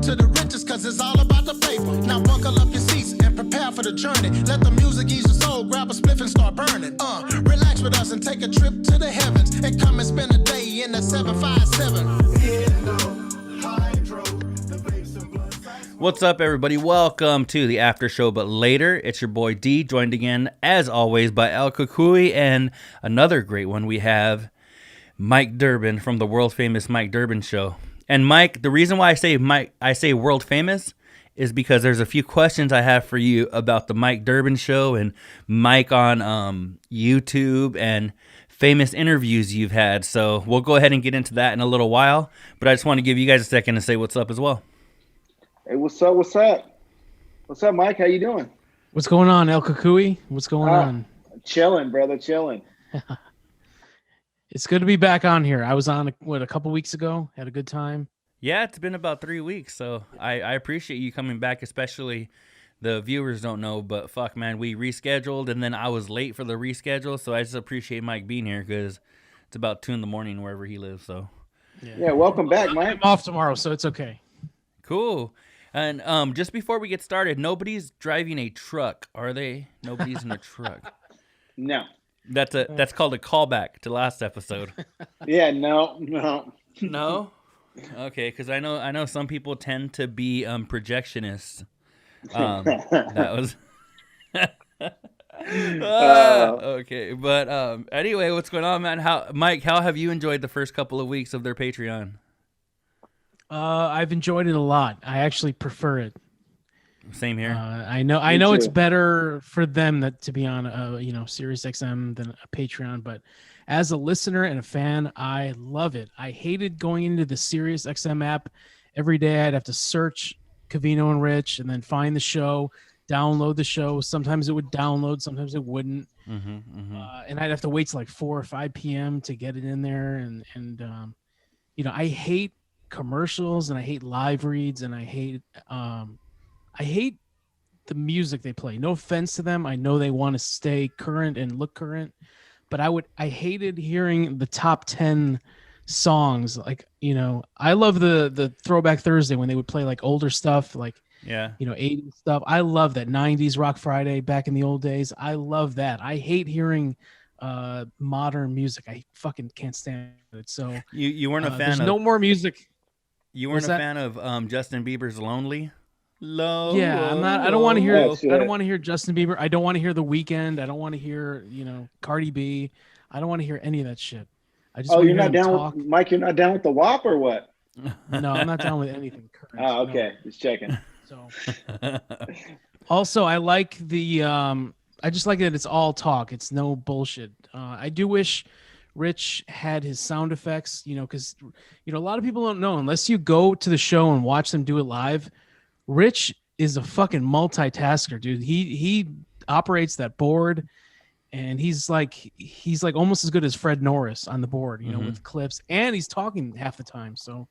to the riches, cause it's all about the paper. Now buckle up your seats and prepare for the journey. Let the music ease your soul, grab a spliff and start burning. Relax with us and take a trip to the heavens and come and spend a day in the 757. What's up, everybody? Welcome to the after show, but later. It's your boy D, joined again, as always, by El Cucuy, and another great one. We have Mike Durband from the world famous Mike Durband Show. And Mike, the reason why I say world famous is because there's a few questions I have for you about the Mike Durband Show and Mike on YouTube and famous interviews you've had. So we'll go ahead and get into that in a little while. But I just want to give you guys a second to say what's up as well. Hey, what's up? What's up? What's up, Mike? How you doing? What's going on, El Cucuy? What's going on? Chilling, brother, chilling. It's good to be back on here. I was on, a couple weeks ago. Had a good time. Yeah, it's been about 3 weeks, so I appreciate you coming back, especially the viewers don't know, but fuck, man, we rescheduled, and then I was late for the reschedule, so I just appreciate Mike being here, because it's about 2 in the morning wherever he lives, so. Yeah, welcome back, Mike. I'm off tomorrow, so it's okay. Cool. And just before we get started, nobody's driving a truck, are they? Nobody's in a truck. No. That's called a callback to last episode. Yeah, no. No? Okay, because I know some people tend to be projectionists. That was okay, but anyway, what's going on, man? Mike, how have you enjoyed the first couple of weeks of their Patreon? I've enjoyed it a lot. I actually prefer it. Same here. I know it's better for them to be on Sirius XM than a Patreon, but as a listener and a fan, I love it. I hated going into the Sirius XM app every day. I'd have to search Covino and Rich and then find the show, download the show. Sometimes it would download, sometimes it wouldn't. And I'd have to wait till like 4 or 5 p.m. to get it in there. And I hate commercials and I hate live reads and I hate the music they play. No offense to them. I know they want to stay current and look current, but I hated hearing the top 10 songs. Like, I love the Throwback Thursday when they would play like older stuff, like, 80s stuff. I love that. 90s Rock Friday back in the old days. I love that. I hate hearing modern music. I fucking can't stand it. So you weren't a fan there's of no more music. You weren't a fan of Justin Bieber's Lonely? Yeah, I'm not. I don't want to hear. I don't want to hear Justin Bieber. I don't want to hear The Weeknd. I don't want to hear Cardi B. I don't want to hear any of that shit. I just. Oh, you're not down with Mike. You're not down with the WAP or what? No, I'm not down with anything current. Oh, okay. Just checking. So. Also, I like the. I just like that it's all talk. It's no bullshit. I do wish Rich had his sound effects. Because a lot of people don't know unless you go to the show and watch them do it live. Rich is a fucking multitasker, dude. He operates that board, and he's like almost as good as Fred Norris on the board, with clips, and he's talking half the time. So,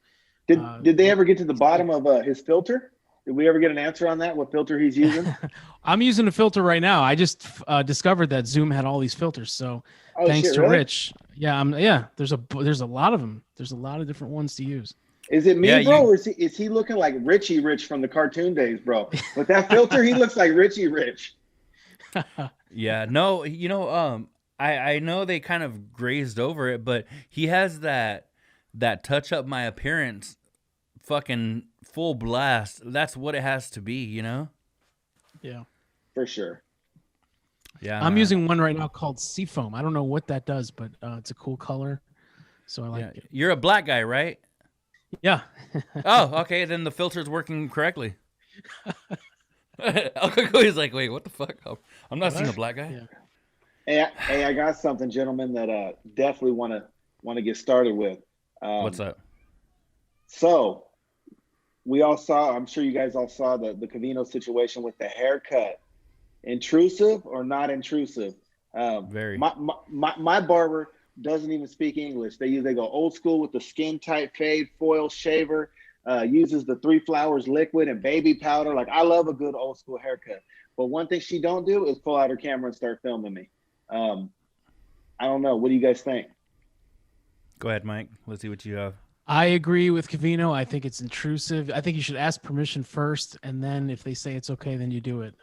did they ever get to the bottom of his filter? Did we ever get an answer on that? What filter he's using? I'm using a filter right now. I just discovered that Zoom had all these filters. So, thanks to really? Rich, there's a lot of them. There's a lot of different ones to use. Is it me, bro, or is he looking like Richie Rich from the cartoon days, bro? With that filter, he looks like Richie Rich. Yeah, no, I know they kind of grazed over it, but he has that touch up my appearance fucking full blast. That's what it has to be, Yeah. For sure. Yeah. I'm using one right now called Seafoam. I don't know what that does, but it's a cool color. So I like it. You're a black guy, right? Yeah. Oh, okay. Then the filter's working correctly. He's like, wait, what the fuck? I'm not seeing a black guy. Yeah. Hey, I got something, gentlemen, that definitely want to get started with. What's up? So we all saw. I'm sure you guys all saw the Covino situation with the haircut. Intrusive or not intrusive? Very. My barber doesn't even speak English. They go old school with the skin tight fade foil shaver, uses the 3 Flowers liquid and baby powder. Like, I love a good old school haircut. But one thing she don't do is pull out her camera and start filming me. I don't know. What do you guys think? Go ahead, Mike. Let's see what you have. I agree with Cavino. I think it's intrusive. I think you should ask permission first, and then if they say it's okay, then you do it.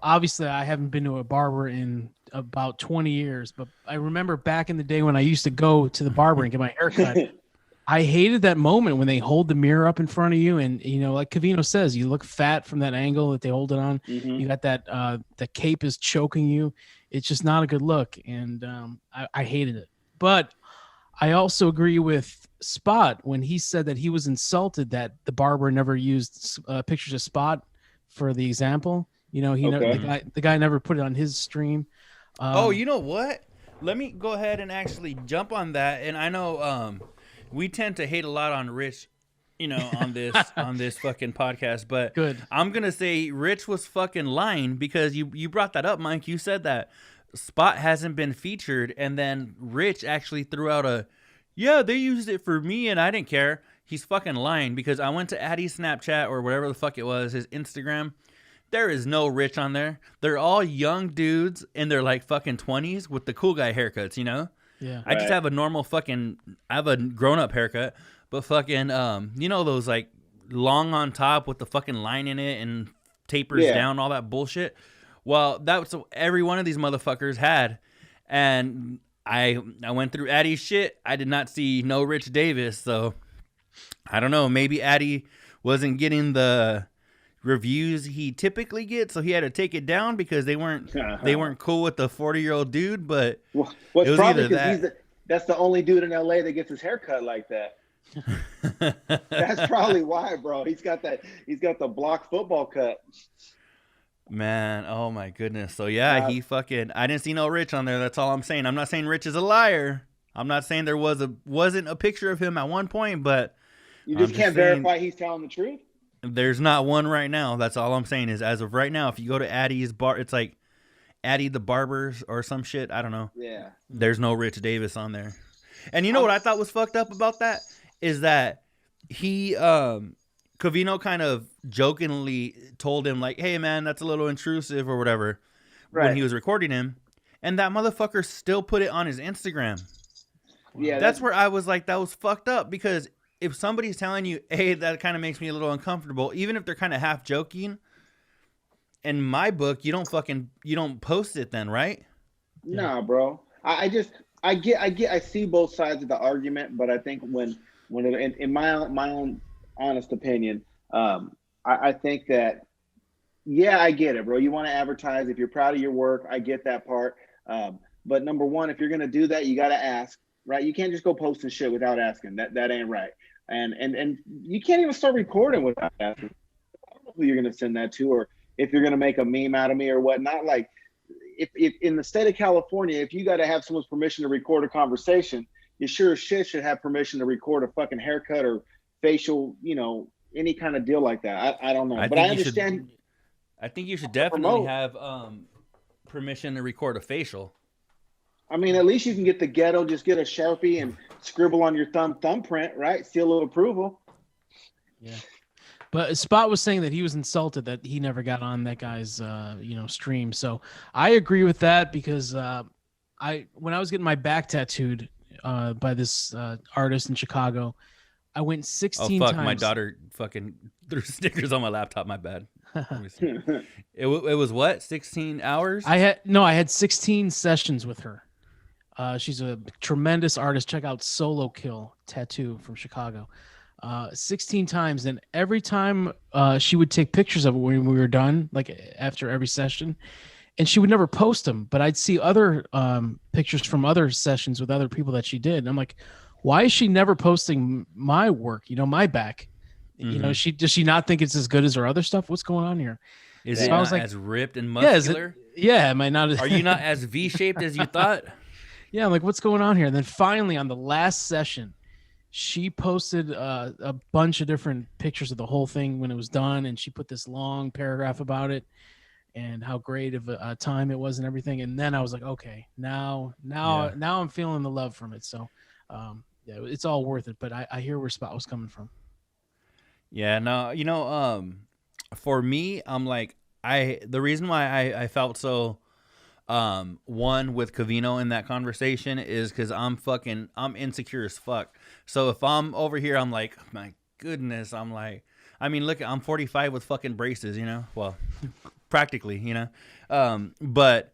Obviously, I haven't been to a barber in about 20 years, but I remember back in the day when I used to go to the barber and get my hair cut. I hated that moment when they hold the mirror up in front of you, and like Cavino says, you look fat from that angle that they hold it on. Mhm. You got that the cape is choking you. It's just not a good look, and I hated it. But I also agree with Spot when he said that he was insulted that the barber never used pictures of Spot for the example. Okay. The guy never put it on his stream. Oh, you know what? Let me go ahead and actually jump on that. And I know we tend to hate a lot on Rich, on this fucking podcast. But Good. I'm gonna say Rich was fucking lying because you brought that up, Mike. You said that Spot hasn't been featured, and then Rich actually threw out yeah, they used it for me and I didn't care. He's fucking lying because I went to Addie's Snapchat or whatever the fuck it was, his Instagram. There is no Rich on there. They're all young dudes in their like fucking 20s with the cool guy haircuts, Yeah. I just Right. have I have a grown up haircut, but fucking, those like long on top with the fucking line in it and tapers Yeah. down, all that bullshit. Well, that's what every one of these motherfuckers had. And I went through Addie's shit. I did not see no Rich Davis. So I don't know. Maybe Addie wasn't getting the reviews he typically gets, so he had to take it down because they weren't cool with the 40-year-old dude. But Well, it was probably either because that's the only dude in LA that gets his hair cut like that. That's probably why, bro. He's got the block football cut. Man, oh my goodness. So yeah, I didn't see no Rich on there. That's all I'm saying. I'm not saying Rich is a liar. I'm not saying there wasn't a picture of him at one point, but You I'm just can't saying verify he's telling the truth. there's not one right now. That's all I'm saying is as of right now, if you go to Addie's bar, it's like Addie the Barbers or some shit. I don't know. Yeah. There's no Rich Davis on there. And you know what I thought was fucked up about that is that he Cavino kind of jokingly told him like, "Hey man, that's a little intrusive or whatever," when Right. he was recording him, and that motherfucker still put it on his Instagram. Yeah. That's where I was like, that was fucked up because if somebody's telling you, "Hey, that kind of makes me a little uncomfortable," even if they're kind of half joking, in my book, you don't post it then, right? Nah, bro. I see both sides of the argument, but I think in my own honest opinion, I think that yeah, I get it, bro. You want to advertise if you're proud of your work. I get that part. But number one, if you're gonna do that, you got to ask, right? You can't just go posting shit without asking. That ain't right. And you can't even start recording without asking. I don't know who you're gonna send that to, or if you're gonna make a meme out of me or whatnot. Like, if in the state of California, if you got to have someone's permission to record a conversation, you sure as shit should have permission to record a fucking haircut or facial, any kind of deal like that. I don't know, but I understand. I think you should definitely have permission to record a facial. I mean, at least you can get the ghetto, just get a Sharpie and scribble on your thumbprint, right? Seal of approval. Yeah. But Spot was saying that he was insulted that he never got on that guy's, stream. So I agree with that because when I was getting my back tattooed by this artist in Chicago, I went 16 fuck, times. my daughter fucking threw stickers on my laptop. My bad. Let me see. It was what? 16 hours? I had 16 sessions with her. She's a tremendous artist. Check out Solo Kill Tattoo from Chicago. 16 times, and every time she would take pictures of it when we were done, like after every session, and she would never post them, but I'd see other pictures from other sessions with other people that she did, and I'm like, why is she never posting my work, my back? Mm-hmm. Does she not think it's as good as her other stuff? What's going on here? Is it not as ripped and muscular? Am I not? Are you not as V-shaped as you thought? Yeah, I'm like, what's going on here? And then finally on the last session, she posted a bunch of different pictures of the whole thing when it was done, and she put this long paragraph about it and how great of a time it was and everything. And then I was like, okay, now I'm feeling the love from it. So it's all worth it. But I hear where Spot was coming from. Yeah, no, for me, I'm like, the reason why I felt so One with Covino in that conversation is because I'm insecure as fuck. So if I'm over here, I'm like, my goodness, I'm like, I mean, look, I'm 45 with fucking braces, you know? Well, practically, you know? But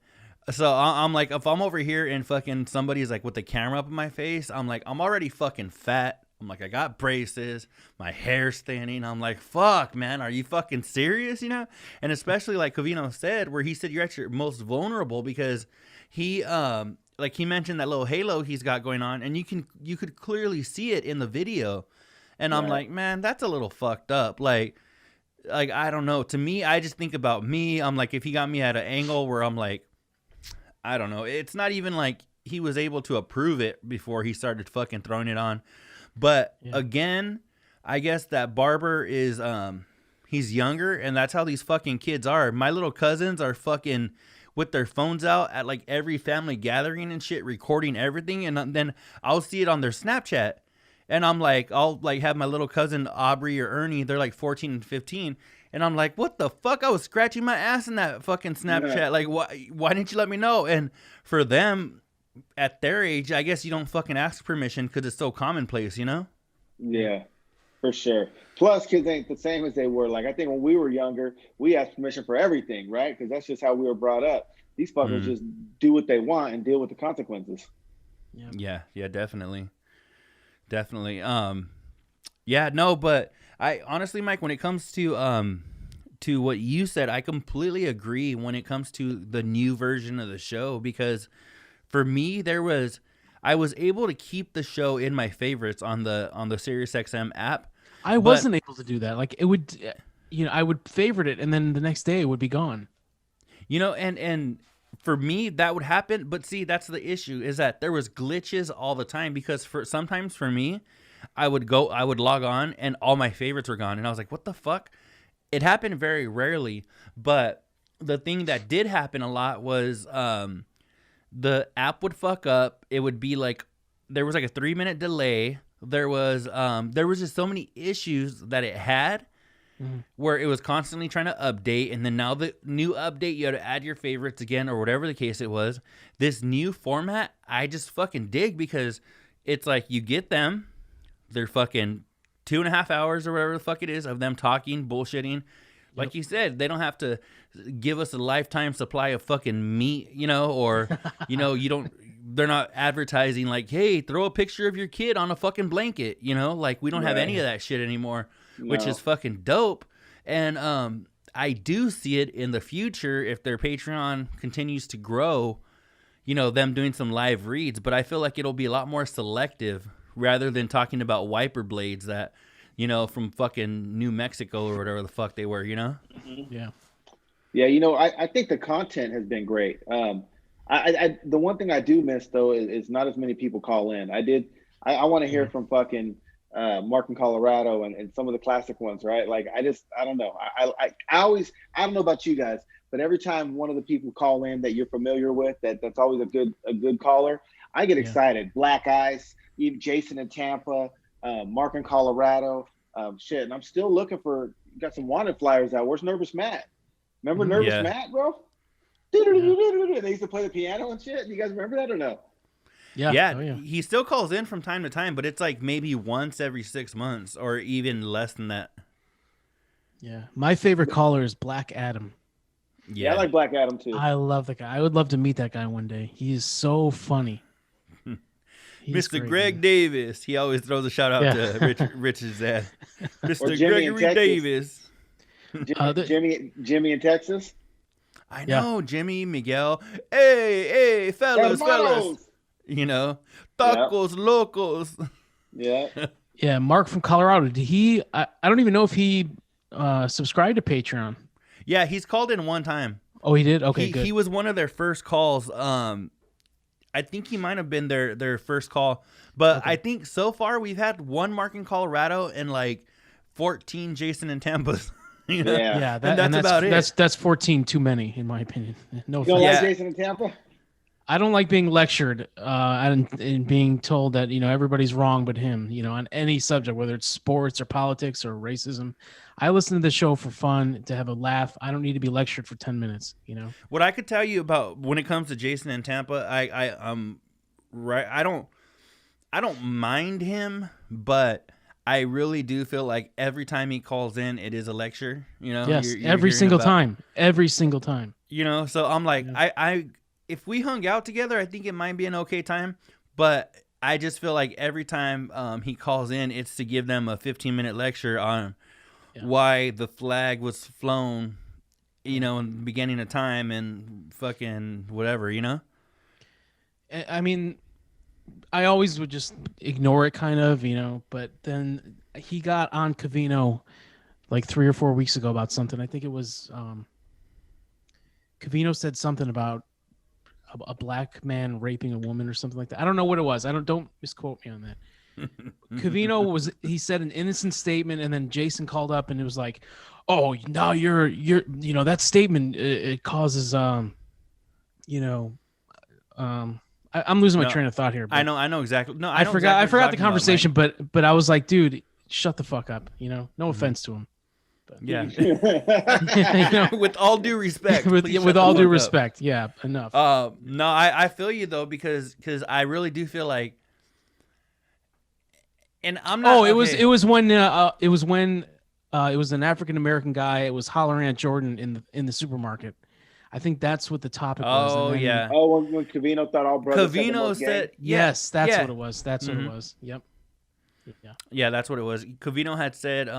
so I'm like, if I'm over here and fucking somebody's like with the camera up in my face, I'm like, I'm already fucking fat. I'm like, I got braces, my hair's thinning. I'm like, fuck, man, are you fucking serious? You know? And especially like Covino said, where he said you're at your most vulnerable because he mentioned that little halo he's got going on, and you could clearly see it in the video. And I'm like, man, that's a little fucked up. Like I don't know. To me, I just think about me. I'm like, if he got me at an angle where I'm like, I don't know. It's not even like he was able to approve it before he started fucking throwing it on. But again, I guess that barber is he's younger, and that's how these fucking kids are. My little cousins are fucking with their phones out at like every family gathering and shit, recording everything, and then I'll see it on their Snapchat, and I'm like, I'll like have my little cousin Aubrey or Ernie, they're like 14 and 15, and I'm like, what the fuck? I was scratching my ass in that fucking Snapchat. Like, why didn't you let me know? And for them, at their age, I guess you don't fucking ask permission because it's so commonplace, you know? Yeah, for sure. Plus, kids ain't the same as they were. Like, I think when we were younger, we asked permission for everything, right? Because that's just how we were brought up. These fuckers just do what they want and deal with the consequences. Yeah, definitely. Definitely. Yeah, no, but I honestly, Mike, when it comes to what you said, I completely agree when it comes to the new version of the show, because for me, I was able to keep the show in my favorites on the SiriusXM app. I wasn't able to do that. Like, it would, I would favorite it, and then the next day it would be gone. You know, and for me that would happen, but see, that's the issue, is that there was glitches all the time, because sometimes for me, I would log on and all my favorites were gone, and I was like, what the fuck? It happened very rarely, but the thing that did happen a lot was the app would fuck up. It would be like there was like a 3-minute delay. There was just so many issues that it had, where it was constantly trying to update, and then now the new update, you had to add your favorites again, or whatever the case it was. This new format, I just fucking dig, because it's like you get them, they're fucking 2.5 hours or whatever the fuck it is of them talking, bullshitting. Like you said, they don't have to give us a lifetime supply of fucking meat, you know, or, you know, they're not advertising like, hey, throw a picture of your kid on a fucking blanket, you know, like we don't have any of that shit anymore, which is fucking dope. And I do see it in the future, if their Patreon continues to grow, you know, them doing some live reads, but I feel like it'll be a lot more selective, rather than talking about wiper blades that, you know, from fucking New Mexico or whatever the fuck they were, you know? Yeah. Yeah, you know, I think the content has been great. The one thing I do miss, though, is not as many people call in. I want to hear from fucking Mark in Colorado and some of the classic ones, right? Like, I don't know. I don't know about you guys, but every time one of the people call in that you're familiar with, that's always a good caller, I get excited. Black Ice, even Jason in Tampa, Mark in Colorado, shit. And I'm still looking got some wanted flyers out. Where's Nervous Matt? Remember Nervous Matt, bro? They used to play the piano and shit. You guys remember that or no? Yeah. Oh, yeah. He still calls in from time to time, but it's like maybe once every 6 months, or even less than that. Yeah. My favorite caller is Black Adam. Yeah, I like Black Adam too. I love that guy. I would love to meet that guy one day. He is so funny. Mr. Great, Greg Davis. He always throws a shout out to Richard's dad. Mr. Gregory Davis. Jimmy in Texas. I know, Jimmy, Miguel. Hey, fellas. You know, tacos locos. Yeah. Yeah, Mark from Colorado. Did he? I don't even know if he subscribed to Patreon. Yeah, he's called in one time. Oh, he did? Okay, good. He was one of their first calls. I think he might have been their first call. But I think so far we've had one Mark in Colorado and like 14 Jason in Tampa. You know? Yeah, that's about it. That's 14 too many, in my opinion. No, you don't like Jason in Tampa? I don't like being lectured and being told that, everybody's wrong but him, on any subject, whether it's sports or politics or racism. I listen to the show for fun, to have a laugh. I don't need to be lectured for 10 minutes, What I could tell you about when it comes to Jason and Tampa, right. I don't mind him, but I really do feel like every time he calls in, it is a lecture. Yes, you're every hearing single about- time. Every single time. So I'm like, Yeah. if we hung out together, I think it might be an okay time. But I just feel like every time he calls in, it's to give them a 15-minute lecture on why the flag was flown, in the beginning of time and fucking whatever, I mean, I always would just ignore it kind of, but then he got on Covino like 3 or 4 weeks ago about something. I think it was Covino said something about a black man raping a woman or something like that. I don't know what it was. Don't misquote me on that. Covino he said an innocent statement, and then Jason called up and it was like, "Oh, now you're that statement it causes I'm losing my train of thought here. But I know exactly. No, I forgot the conversation, but I was like, dude, shut the fuck up. No offense to him. But, yeah. With all due respect. with all due respect. Yeah, enough. No, I feel you though, because I really do feel like, and I'm not. Oh, it was when it was an African American guy. It was hollering at Jordan in the supermarket. I think that's what the topic was. Oh yeah. Oh, when Covino thought all brothers. Covino said, yes, that's what it was. That's what it was. Yep. Yeah, that's what it was. Covino had said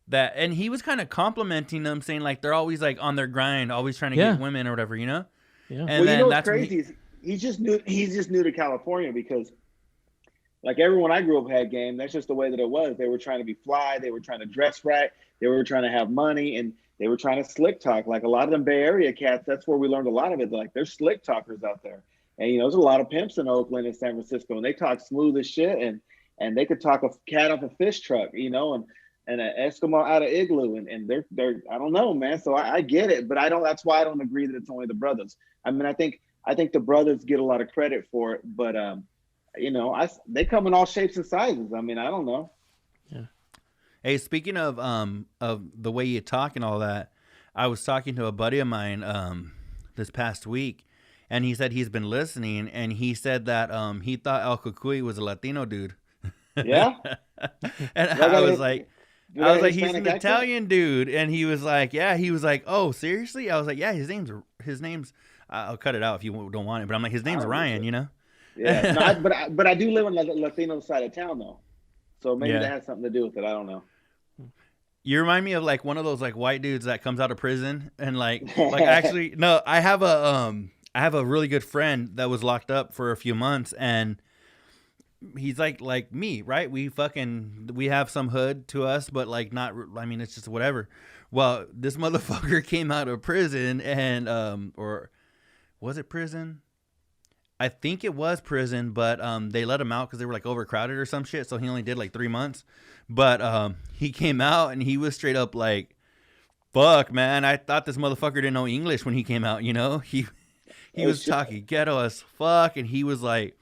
that, and he was kind of complimenting them, saying like they're always like on their grind, always trying to get women or whatever, Yeah. And well, then what's crazy is he's just new to California, because like everyone I grew up had game. That's just the way that it was. They were trying to be fly. They were trying to dress right. They were trying to have money, and they were trying to slick talk. Like a lot of them Bay Area cats, that's where we learned a lot of it. Like there's slick talkers out there. And, there's a lot of pimps in Oakland and San Francisco, and they talk smooth as shit. And they could talk a cat off a fish truck, and an Eskimo out of Igloo. And they're I don't know, man. So I get it, but that's why I don't agree that it's only the brothers. I mean, I think the brothers get a lot of credit for it, but, they come in all shapes and sizes. I mean, I don't know. Yeah. Hey, speaking of the way you talk and all that, I was talking to a buddy of mine this past week, and he said he's been listening, and he said that he thought El Cucuy was a Latino dude. Yeah. And I was like, he's an Italian dude, and he was like, yeah. He was like, oh, seriously? I was like, yeah. His name's. I'll cut it out if you don't want it, but I'm like, his name's Ryan, Yeah, no, but I do live on the Latino side of town though, so maybe that has something to do with it. I don't know. You remind me of like one of those like white dudes that comes out of prison and like actually no, I have a really good friend that was locked up for a few months, and he's like me, right? We have some hood to us, but like not. I mean, it's just whatever. Well, this motherfucker came out of prison, and or was it prison? I think it was prison, but they let him out because they were like overcrowded or some shit. So he only did like 3 months. But he came out and he was straight up like, "Fuck, man! I thought this motherfucker didn't know English when he came out." He was talking ghetto as fuck, and he was like,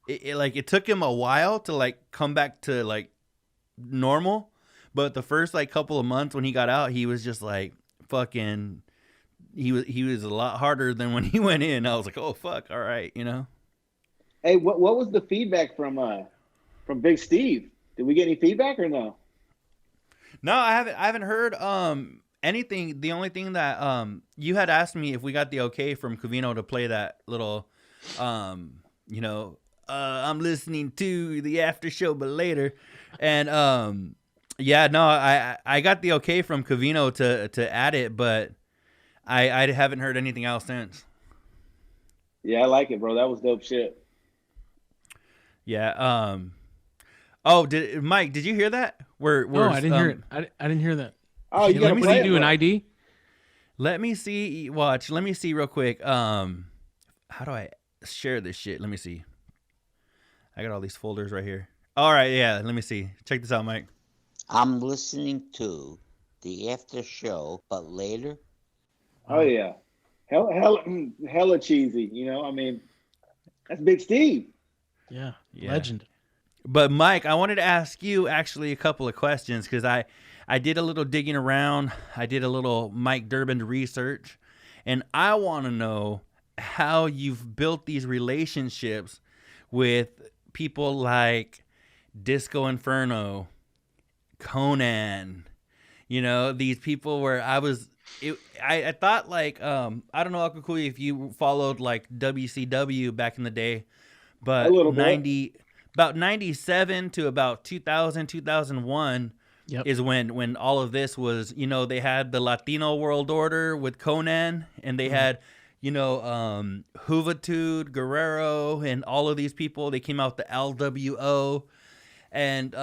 it took him a while to like come back to like normal. But the first like couple of months when he got out, he was just like fucking. He was a lot harder than when he went in. I was like, oh fuck, all right, Hey, what was the feedback from Big Steve? Did we get any feedback or no? No, I haven't heard anything. The only thing that you had asked me if we got the okay from Covino to play that little I'm listening to the after show but later, and yeah, no, I got the okay from Covino to add it, but I haven't heard anything else since. Yeah, I like it, bro. That was dope shit. Yeah. Oh, Mike? Did you hear that? No, I didn't hear it. I didn't hear that. Oh, you let me see. Do an ID. Let me see. Watch. Let me see real quick. How do I share this shit? Let me see. I got all these folders right here. All right. Yeah. Let me see. Check this out, Mike. I'm listening to the after show, but later. Oh yeah. hella cheesy. You know, I mean, that's Big Steve. Yeah, Yeah. legend. But Mike, I wanted to ask you actually a couple of questions because I did a little digging around. I did a little Mike Durband research, and I want to know how you've built these relationships with people like Disco Inferno, Conan. You know, these people where I thought like I don't know, Cucuy, if you followed like WCW back in the day, A but little bit. about 97 to about 2000 2001 Yep. is when all of this was, you know, they had the Latino World Order with Conan, and they had, you know, Juventud Guerrero and all of these people. They came out with the LWO, and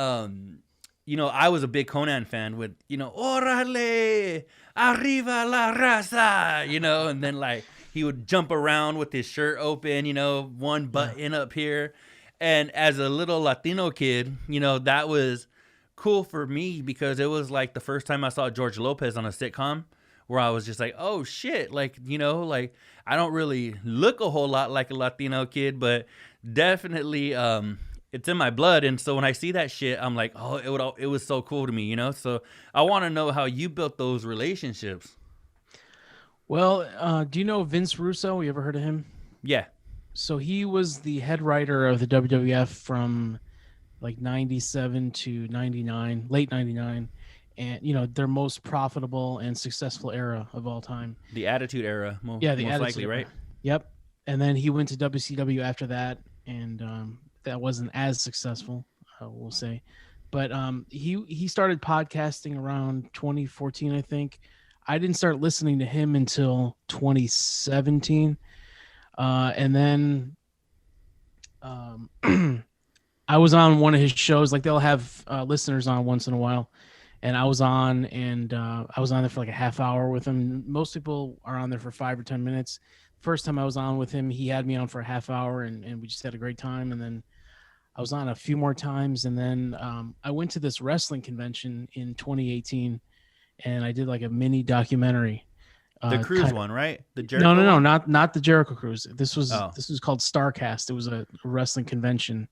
you know, I was a big Conan fan with, you know, Orale, arriba la raza, you know, and then like he would jump around with his shirt open, you know, one button up here. And as a little Latino kid, you know, that was cool for me because it was like the first time I saw George Lopez on a sitcom where I was just like, oh shit, like, you know, like I don't really look a whole lot like a Latino kid, but definitely it's in my blood. And so when I see that shit, I'm like, oh, it was so cool to me, you know? So I want to know how you built those relationships. Well, do you know Vince Russo? You ever heard of him? Yeah. So he was the head writer of the WWF from like 97 to 99, late 99, and you know, their most profitable and successful era of all time. The Attitude Era, The most Attitude likely, Era. right? Yep. And then he went to WCW after that, and that wasn't as successful, we'll say. But he started podcasting around 2014, I think. I didn't start listening to him until 2017, and then I was on one of his shows. Like they'll have listeners on once in a while, and I was on, and I was on there for like a half hour with him. Most people are on there for 5 or 10 minutes. First time I was on with him, he had me on for a half hour, and we just had a great time. And then I was on a few more times, and then I went to this wrestling convention in 2018, and I did like a mini documentary. The cruise one, right? The Jericho No, one? not the Jericho Cruise. This was Oh. this was called Starcast. It was a wrestling convention.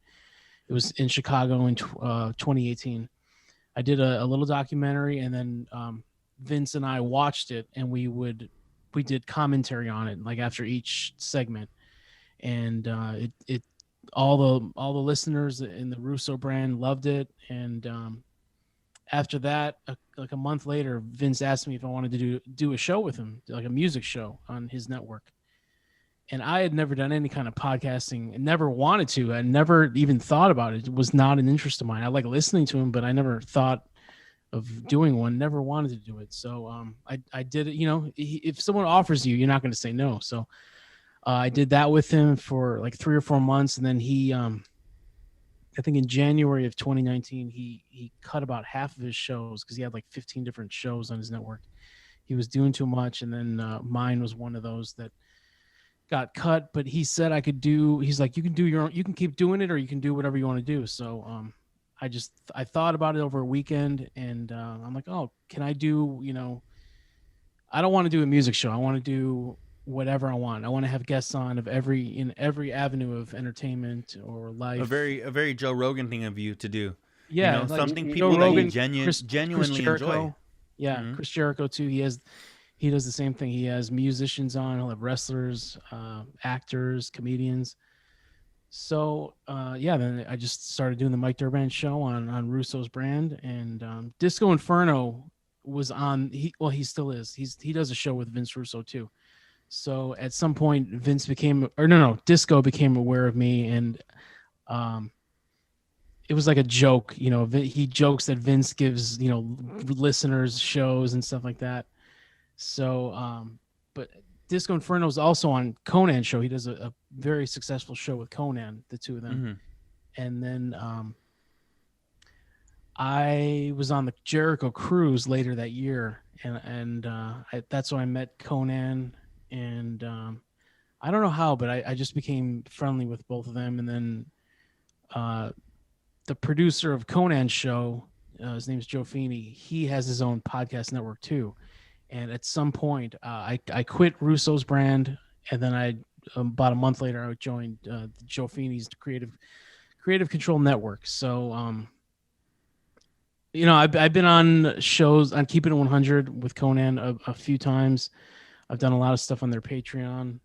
It was in Chicago in 2018. I did a little documentary, and then Vince and I watched it, and we did commentary on it, like after each segment, and it all the listeners in the Russo brand loved it, and after that, like a month later, Vince asked me if I wanted to do a show with him, like a music show on his network. And I had never done any kind of podcasting and never wanted to. I never even thought about it. It was not an interest of mine. I like listening to him, but I never thought of doing one, never wanted to do it. So I did it. You know, if someone offers you, you're not going to say no. So I did that with him for like 3 or 4 months. And then he, I think in January of 2019, he cut about half of his shows because he had like 15 different shows on his network. He was doing too much. And then mine was one of those that got cut, but he said I could do, he's like, you can do your own, you can keep doing it, or you can do whatever you want to do. So I thought about it over a weekend, and I'm like, oh, can I do, you know, I don't want to do a music show. I want to do whatever I want. I want to have guests on in every avenue of entertainment or life. A very Joe Rogan thing of you to do. Yeah, You know, like something Joe people that Rogan, you genuinely Jericho. enjoy. Yeah, Mhm. Chris Jericho too. He does the same thing. He has musicians on. He'll have wrestlers, actors, comedians. So then I just started doing the Mike Durband show on Russo's brand, and Disco Inferno was on. He still is. He does a show with Vince Russo too. So at some point, Disco became aware of me, and it was like a joke. You know, he jokes that Vince gives, you know, listeners shows and stuff like that. So, but Disco Inferno is also on Conan's show. He does a very successful show with Conan, the two of them. Mhm. And then I was on the Jericho Cruise later that year, and that's when I met Conan. And I don't know how, but I just became friendly with both of them. And then the producer of Conan's show, his name's Joe Feeney. He has his own podcast network too. And at some point, I quit Russo's brand, and then about a month later, I joined Joe Feeney's Creative Control Network. So, I've been on shows on Keeping It 100 with Conan a few times. I've done a lot of stuff on their Patreon.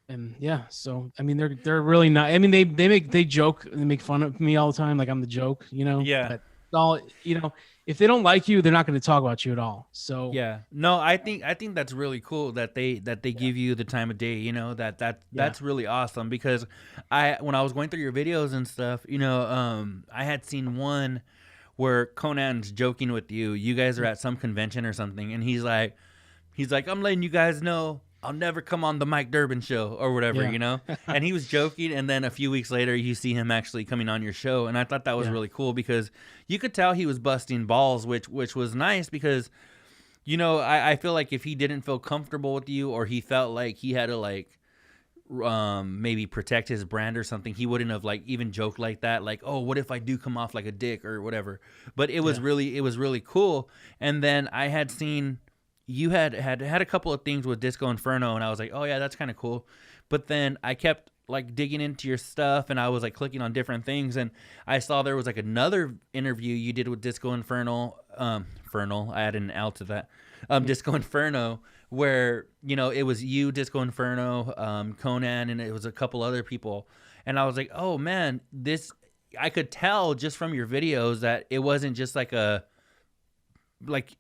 And yeah, so I mean, they're really not. I mean, they joke and they make fun of me all the time, like I'm the joke, Yeah. But all if they don't like you, they're not going to talk about you at all. So Yeah, no, I think that's really cool that they give you the time of day. That's really awesome, because when I was going through your videos and stuff, I had seen one where Conan's joking with you. You guys are at some convention or something, and he's like, I'm letting you guys know I'll never come on the Mike Durband show or whatever, and he was joking. And then a few weeks later, you see him actually coming on your show. And I thought that was really cool, because you could tell he was busting balls, which was nice, because, I feel like if he didn't feel comfortable with you, or he felt like he had to maybe protect his brand or something, he wouldn't have even joked like that. Like, oh, what if I do come off like a dick or whatever? But it was really cool. And then I had seen, you had a couple of things with Disco Inferno, and I was like, oh yeah, that's kind of cool. But then I kept digging into your stuff, and I was clicking on different things, and I saw there was another interview you did with Disco Inferno. Infernal, I added an L to that. Disco Inferno, where it was you, Disco Inferno, Conan, and it was a couple other people, and I was like, oh man, I could tell just from your videos that it wasn't just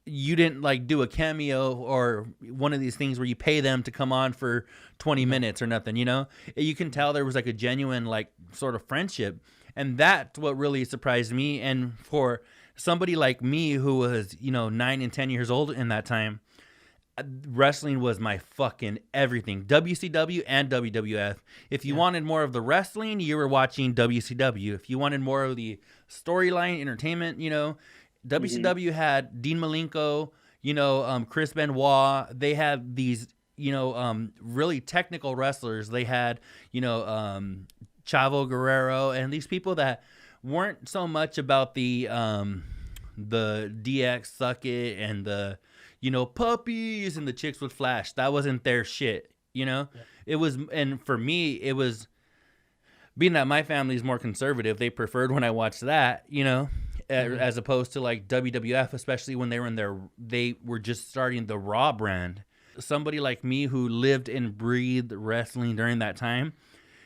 you didn't do a cameo or one of these things where you pay them to come on for 20 minutes or nothing, you can tell there was a genuine sort of friendship. And that's what really surprised me. And for somebody like me who was, 9 and 10 years old in that time, wrestling was my fucking everything. WCW and WWF. If you wanted more of the wrestling, you were watching WCW. If you wanted more of the storyline entertainment, WCW had Dean Malenko, Chris Benoit. They had these, really technical wrestlers. They had, Chavo Guerrero, and these people that weren't so much about the DX suck it and the, puppies and the chicks with flash. That wasn't their shit, It was, and for me, it was, being that my family is more conservative, they preferred when I watched that, as opposed to WWF, especially when they were just starting the Raw brand. Somebody like me who lived and breathed wrestling during that time,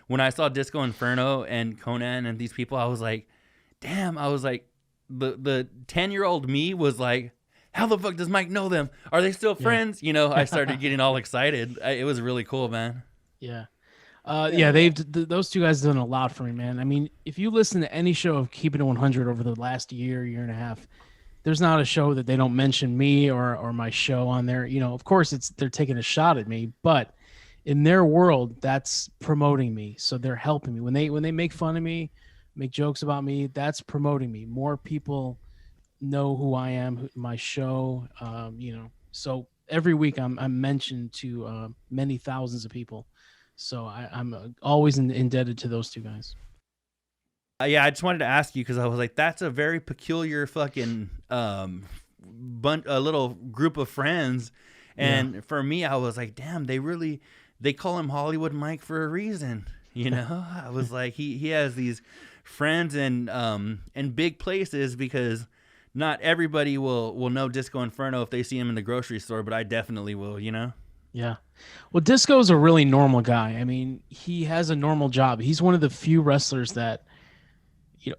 when I saw Disco Inferno and Conan and these people, I was like, damn, the 10-year-old me was like, how the fuck does Mike know them? Are they still friends? I started getting all excited. It was really cool, man. Yeah. Those two guys have done a lot for me, man. I mean, if you listen to any show of Keeping It 100 over the last year and a half, there's not a show that they don't mention me or my show on there. Of course, they're taking a shot at me, but in their world, that's promoting me. So they're helping me when they make fun of me, make jokes about me. That's promoting me. More people know who I am, my show. So every week I'm mentioned to many thousands of people. So I'm always indebted to those two guys. Yeah, I just wanted to ask you, because I was like, that's a very peculiar fucking a little group of friends. And for me, I was like, damn, they call him Hollywood Mike for a reason. I was like, he has these friends in big places, because not everybody will know Disco Inferno if they see him in the grocery store, but I definitely will, Yeah. Well, Disco's a really normal guy. I mean, he has a normal job. He's one of the few wrestlers that,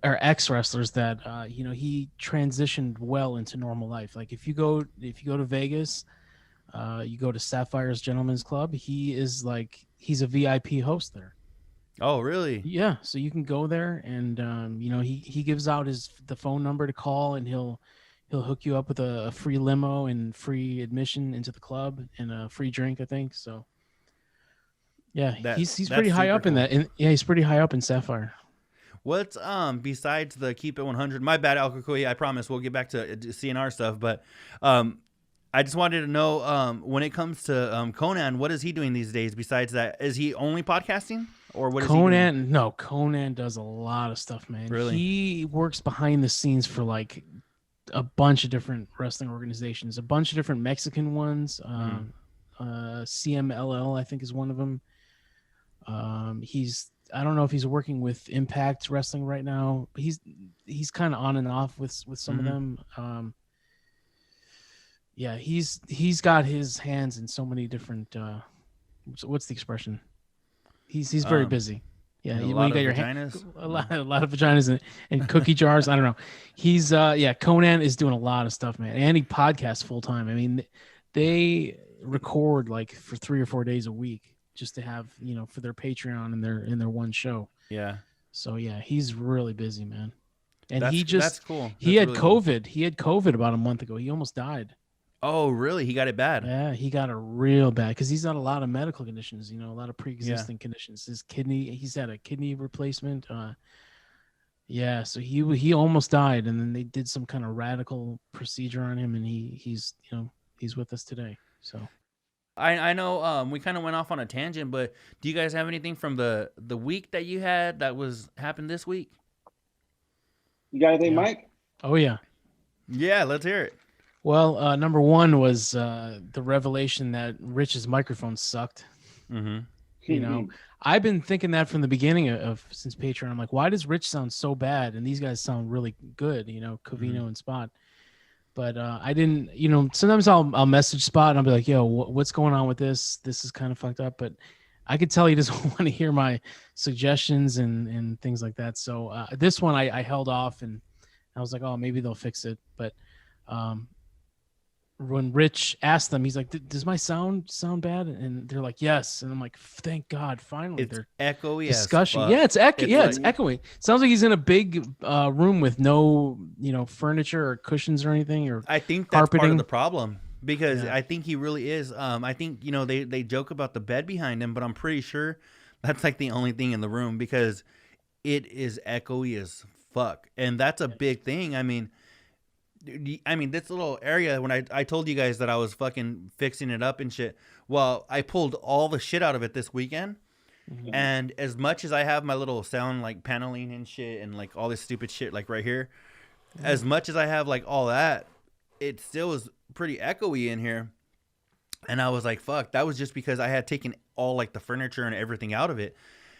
or ex-wrestlers that, he transitioned well into normal life. Like if you go to Vegas, you go to Sapphire's Gentlemen's Club, he's a VIP host there. Oh, really? Yeah. So you can go there and, he gives out the phone number to call, and he'll hook you up with a free limo and free admission into the club and a free drink, I think. So, yeah, he's pretty high up in that. He's pretty high up in Sapphire. What's besides the Keep It 100? My bad, Al Cucuy. I promise we'll get back to CNR stuff, but I just wanted to know when it comes to Conan, what is he doing these days? Besides that, is he only podcasting, or what is Conan? He doing? No, Conan does a lot of stuff, man. Really? He works behind the scenes for a bunch of different wrestling organizations, a bunch of different Mexican ones. CMLL, I think, is one of them. I don't know if he's working with Impact Wrestling right now, but he's kind of on and off with some of them. Yeah, he's got his hands in so many different. What's the expression? He's very busy. Yeah, a when lot you got of your vaginas. a lot of vaginas and cookie jars. I don't know. He's Conan is doing a lot of stuff, man, and he podcasts full time. I mean, they record like for 3 or 4 days a week just to have for their Patreon and their one show. Yeah. So yeah, he's really busy, man. And that's cool. He had really COVID. Cool. He had COVID about a month ago. He almost died. Oh, really? He got it bad. Yeah, he got it real bad because he's got a lot of medical conditions, a lot of pre-existing conditions. He's had a kidney replacement. Yeah, so he almost died, and then they did some kind of radical procedure on him, and he's with us today. So I know we kind of went off on a tangent, but do you guys have anything from the week that you had that happened this week? You got anything, Mike? Oh yeah. Yeah, let's hear it. Well, number one was the revelation that Rich's microphone sucked. Mm-hmm. I've been thinking that from the beginning since Patreon. I'm like, why does Rich sound so bad? And these guys sound really good, Covino and Spot. But I didn't, sometimes I'll message Spot and I'll be like, yo, what's going on with this? This is kind of fucked up. But I could tell he doesn't want to hear my suggestions and things like that. So this one I held off and I was like, oh, maybe they'll fix it. But when Rich asked them, he's like, does my sound bad? And they're like, yes. And I'm like, thank God, finally. It's echoey discussion. as fuck. Yeah, it's it's echoey. Sounds like he's in a big room with no, furniture or cushions or anything, or I think that's carpeting. Part of the problem because I think he really is. I think, they joke about the bed behind him, but I'm pretty sure that's like the only thing in the room because it is echoey as fuck. And that's a big thing. I mean, this little area, when I told you guys that I was fucking fixing it up and shit, well, I pulled all the shit out of it this weekend. Mm-hmm. And as much as I have my little sound like paneling and shit and like all this stupid shit like right here, as much as I have like all that, it still is pretty echoey in here. And I was like, fuck, that was just because I had taken all like the furniture and everything out of it.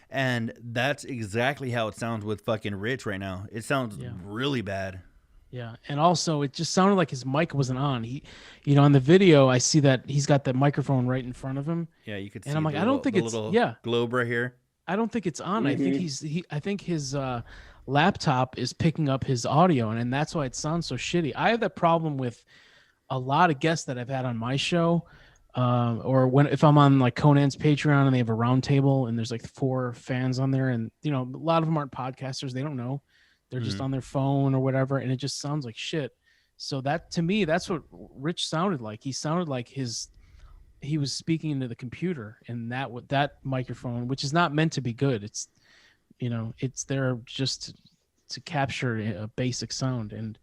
And that's exactly how it sounds with fucking Rich right now. It sounds really bad. Yeah, and also it just sounded like his mic wasn't on. He, on the video, I see that he's got that microphone right in front of him. Yeah, you could see. And I'm like, I don't think it's globe right here. I don't think it's on. Mm-hmm. I think his laptop is picking up his audio, and that's why it sounds so shitty. I have that problem with a lot of guests that I've had on my show, or if I'm on like Conan's Patreon and they have a round table and there's like 4 fans on there, and a lot of them aren't podcasters. They don't know. They're just on their phone or whatever, and it just sounds like shit. So that, to me, that's what Rich sounded like. He sounded like he was speaking into the computer, and that microphone, which is not meant to be good. It's, it's there just to capture a basic sound. And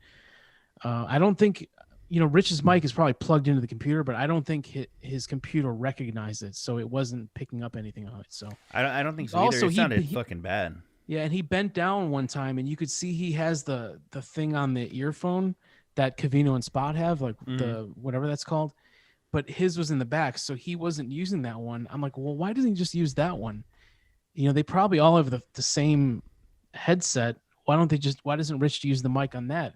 I don't think, Rich's mic is probably plugged into the computer, but I don't think his computer recognized it, so it wasn't picking up anything on it. So I don't think so either. Also, it sounded fucking bad. Yeah, and he bent down one time, and you could see he has the thing on the earphone that Covino and Spot have, like the whatever that's called, but his was in the back, so he wasn't using that one. I'm like, well, why doesn't he just use that one? They probably all have the same headset. Why doesn't Rich use the mic on that?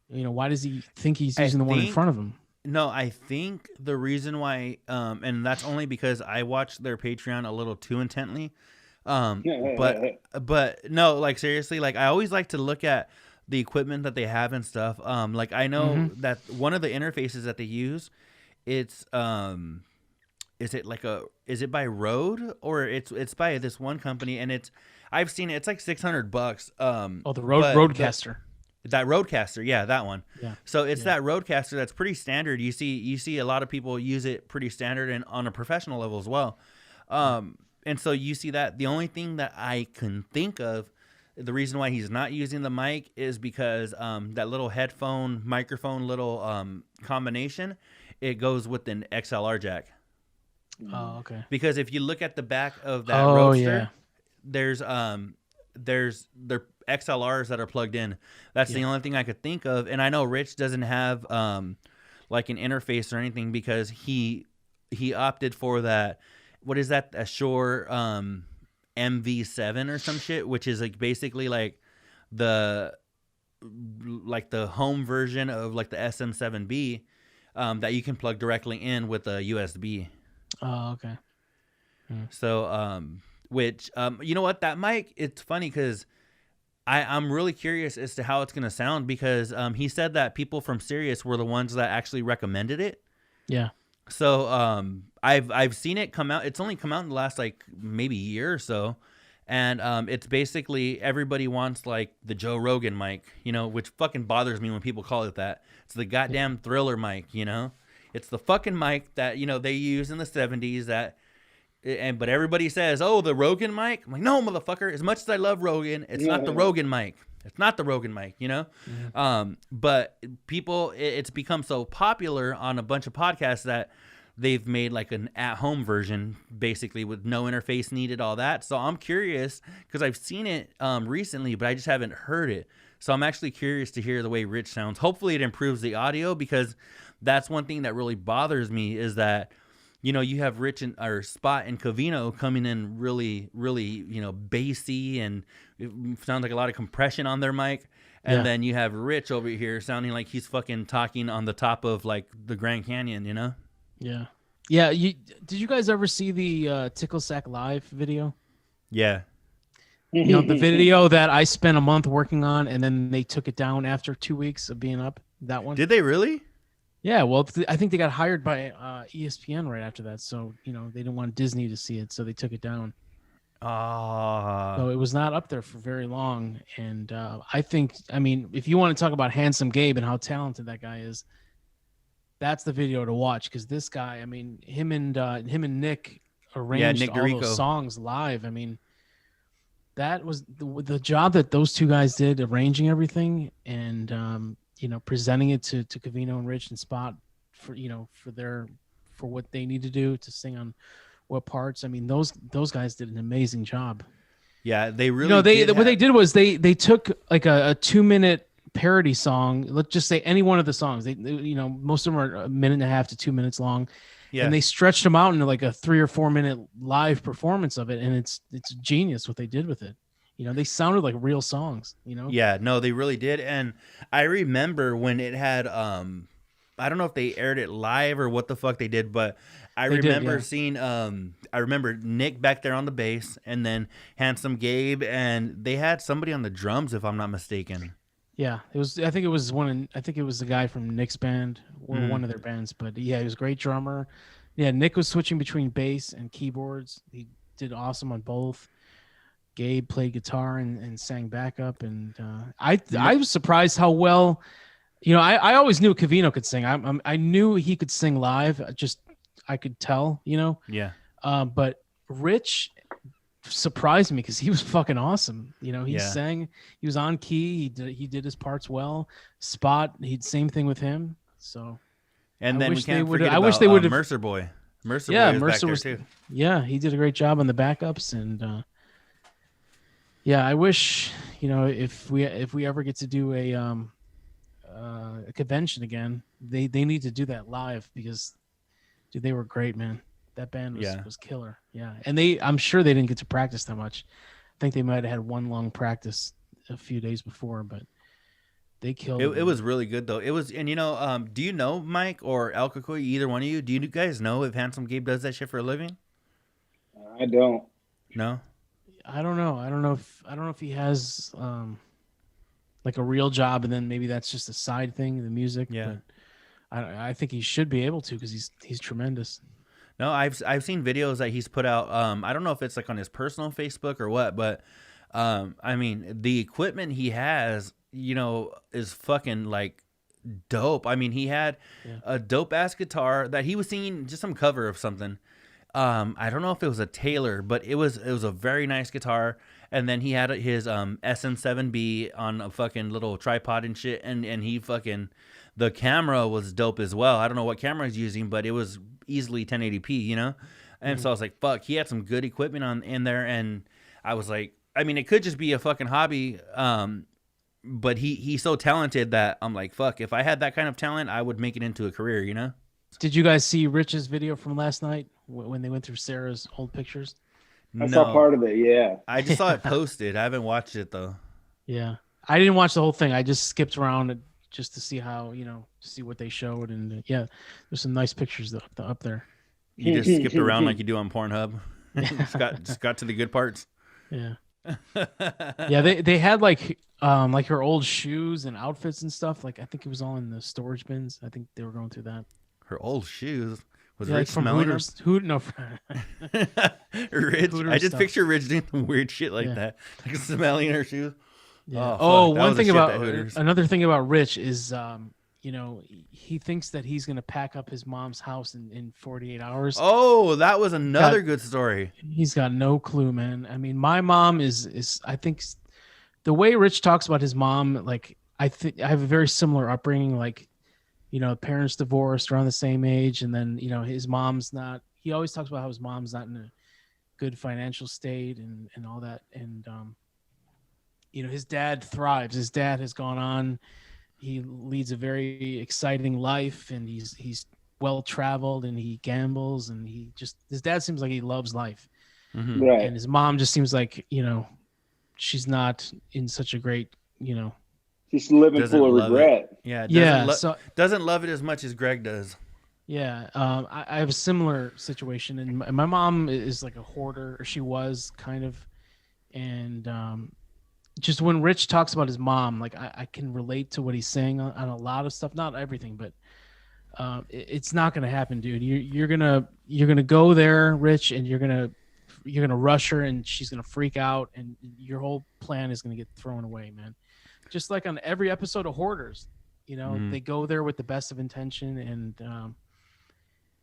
Why does he think he's using the one in front of him? No, I think the reason why, and that's only because I watched their Patreon a little too intently. But no, like seriously, like I always like to look at the equipment that they have and stuff. Like I know that one of the interfaces that they use, it's is it by Rode or it's by this one company, and I've seen it, it's like $600. The Rodecaster. That Rodecaster, yeah, that one. Yeah. So it's that Rodecaster that's pretty standard. You see a lot of people use it pretty standard and on a professional level as well. And so you see that the only thing that I can think of, the reason why he's not using the mic is because that little headphone microphone little combination, it goes with an XLR jack. Oh, okay. Because if you look at the back of that Roadster, there's they're XLRs that are plugged in. That's the only thing I could think of. And I know Rich doesn't have like an interface or anything because he opted for that. What is that? A Shure MV7 or some shit, which is like basically like the home version of like the SM7B that you can plug directly in with a USB. Oh, okay. So, which, you know what, that mic, it's funny because I'm really curious as to how it's going to sound because he said that people from Sirius were the ones that actually recommended it. Yeah. So I've seen it come out. It's only come out in the last like maybe year or so. And it's basically everybody wants like the Joe Rogan mic, you know, which fucking bothers me when people call it that. It's the goddamn Thriller mic, you know. It's the fucking mic that, you know, they used in the 70s but everybody says, oh, the Rogan mic. I'm like, no, motherfucker. As much as I love Rogan, it's not the Rogan mic. It's not the Rogan mic, you know? But people, it's become so popular on a bunch of podcasts that they've made like an at-home version, basically with no interface needed, all that. So I'm curious because I've seen it recently, but I just haven't heard it. So I'm actually curious to hear the way Rich sounds. Hopefully it improves the audio because that's one thing that really bothers me is that, you know, you have Rich or Spot and Covino coming in really, really, you know, bassy and it sounds like a lot of compression on their mic. And then you have Rich over here sounding like he's fucking talking on the top of like the Grand Canyon, you know? Yeah. Yeah. Did you guys ever see the Tickle Sack Live video? Yeah. You know, the video that I spent a month working on and then they took it down after 2 weeks of being up. That one. Did they really? Yeah, well, I think they got hired by ESPN right after that. So, you know, they didn't want Disney to see it, so they took it down. So it was not up there for very long. And I mean, if you want to talk about Handsome Gabe and how talented that guy is, that's the video to watch. Because this guy, I mean, him and Nick arranged Nick all Dorico. those songs live. I mean, that was the job that those two guys did, arranging everything and you know, presenting it to Covino and Rich and Spot for, you know, for what they need to do to sing on what parts. I mean, those guys did an amazing job. Yeah, they really. You know, what they did was they took like a 2-minute parody song. Let's just say any one of the songs. They you know, most of them are 1.5 to 2 minutes long. Yeah. And they stretched them out into like a 3 or 4 minute live performance of it, and it's genius what they did with it. You know, they sounded like real songs, you know? Yeah, no, they really did. And I remember when it had, I don't know if they aired it live or what the fuck they did, but I remember seeing, I remember Nick back there on the bass and then Handsome Gabe, and they had somebody on the drums, if I'm not mistaken. Yeah, I think it was the guy from Nick's band or one of their bands, but yeah, he was a great drummer. Yeah, Nick was switching between bass and keyboards. He did awesome on both. Gabe played guitar and sang backup, and I was surprised how well, you know, I always knew Covino could sing. I knew he could sing live. I could tell, you know. Yeah. But Rich surprised me because he was fucking awesome. You know, he sang, he was on key. He did his parts well. Spot, same thing with him. So. And then we can't forget about Mercer Boy. Mercer Boy was back there too. Yeah, he did a great job on the backups and. Yeah, I wish, you know, if we ever get to do a convention again, they need to do that live because, dude, they were great, man. That band was killer. Yeah, and I'm sure they didn't get to practice that much. I think they might have had one long practice a few days before, but they killed it. It was really good though. It was, and you know, do you know Mike or El Cucuy, either one of you? Do you guys know if Handsome Gabe does that shit for a living? I don't. No. I don't know. I don't know if he has like a real job, and then maybe that's just a side thing, the music. Yeah. But I think he should be able to because he's tremendous. No, I've seen videos that he's put out. I don't know if it's like on his personal Facebook or what, but I mean the equipment he has, you know, is fucking like dope. I mean, he had a dope ass guitar that he was singing just some cover of something. I don't know if it was a Taylor, but it was a very nice guitar. And then he had his SM7B on a fucking little tripod and shit. And he fucking, the camera was dope as well. I don't know what camera he's using, but it was easily 1080p, you know? And so I was like, fuck, he had some good equipment in there. And I was like, I mean, it could just be a fucking hobby. But he's so talented that I'm like, fuck, if I had that kind of talent, I would make it into a career, you know? Did you guys see Rich's video from last night when they went through Sarah's old pictures? I saw part of it. Yeah. I just saw it posted. I haven't watched it though. Yeah. I didn't watch the whole thing. I just skipped around just to see how, to see what they showed. And yeah, there's some nice pictures up there. You just skipped around like you do on Pornhub. just got to the good parts. Yeah. Yeah, they had like her old shoes and outfits and stuff. Like I think it was all in the storage bins. I think they were going through that. Her old shoes. Was Rich like from smelling Hooters? Rich. Hooters I just stuff. picture Rich doing some weird shit like that, like smelling her shoes. Yeah. Oh, One thing another thing about Rich is, he thinks that he's gonna pack up his mom's house in 48 hours. Oh, that was another good story. He's got no clue, man. I mean, my mom is I think the way Rich talks about his mom, like I think I have a very similar upbringing. Like, parents divorced around the same age, and then his mom's not. He always talks about how his mom's not in a good financial state and all that, and his dad thrives. His dad has gone on. He leads a very exciting life, and he's well traveled, and he gambles, and his dad seems like he loves life. Mm-hmm. Right. And his mom just seems like she's not in such a great She's living full of regret. Doesn't love it as much as Greg does. Yeah, I have a similar situation, and my mom is like a hoarder, or she was kind of, and just when Rich talks about his mom, like I can relate to what he's saying on a lot of stuff, not everything, but it's not gonna happen, dude. You're gonna go there, Rich, and you're gonna rush her, and she's gonna freak out, and your whole plan is gonna get thrown away, man. Just like on every episode of Hoarders, they go there with the best of intention, and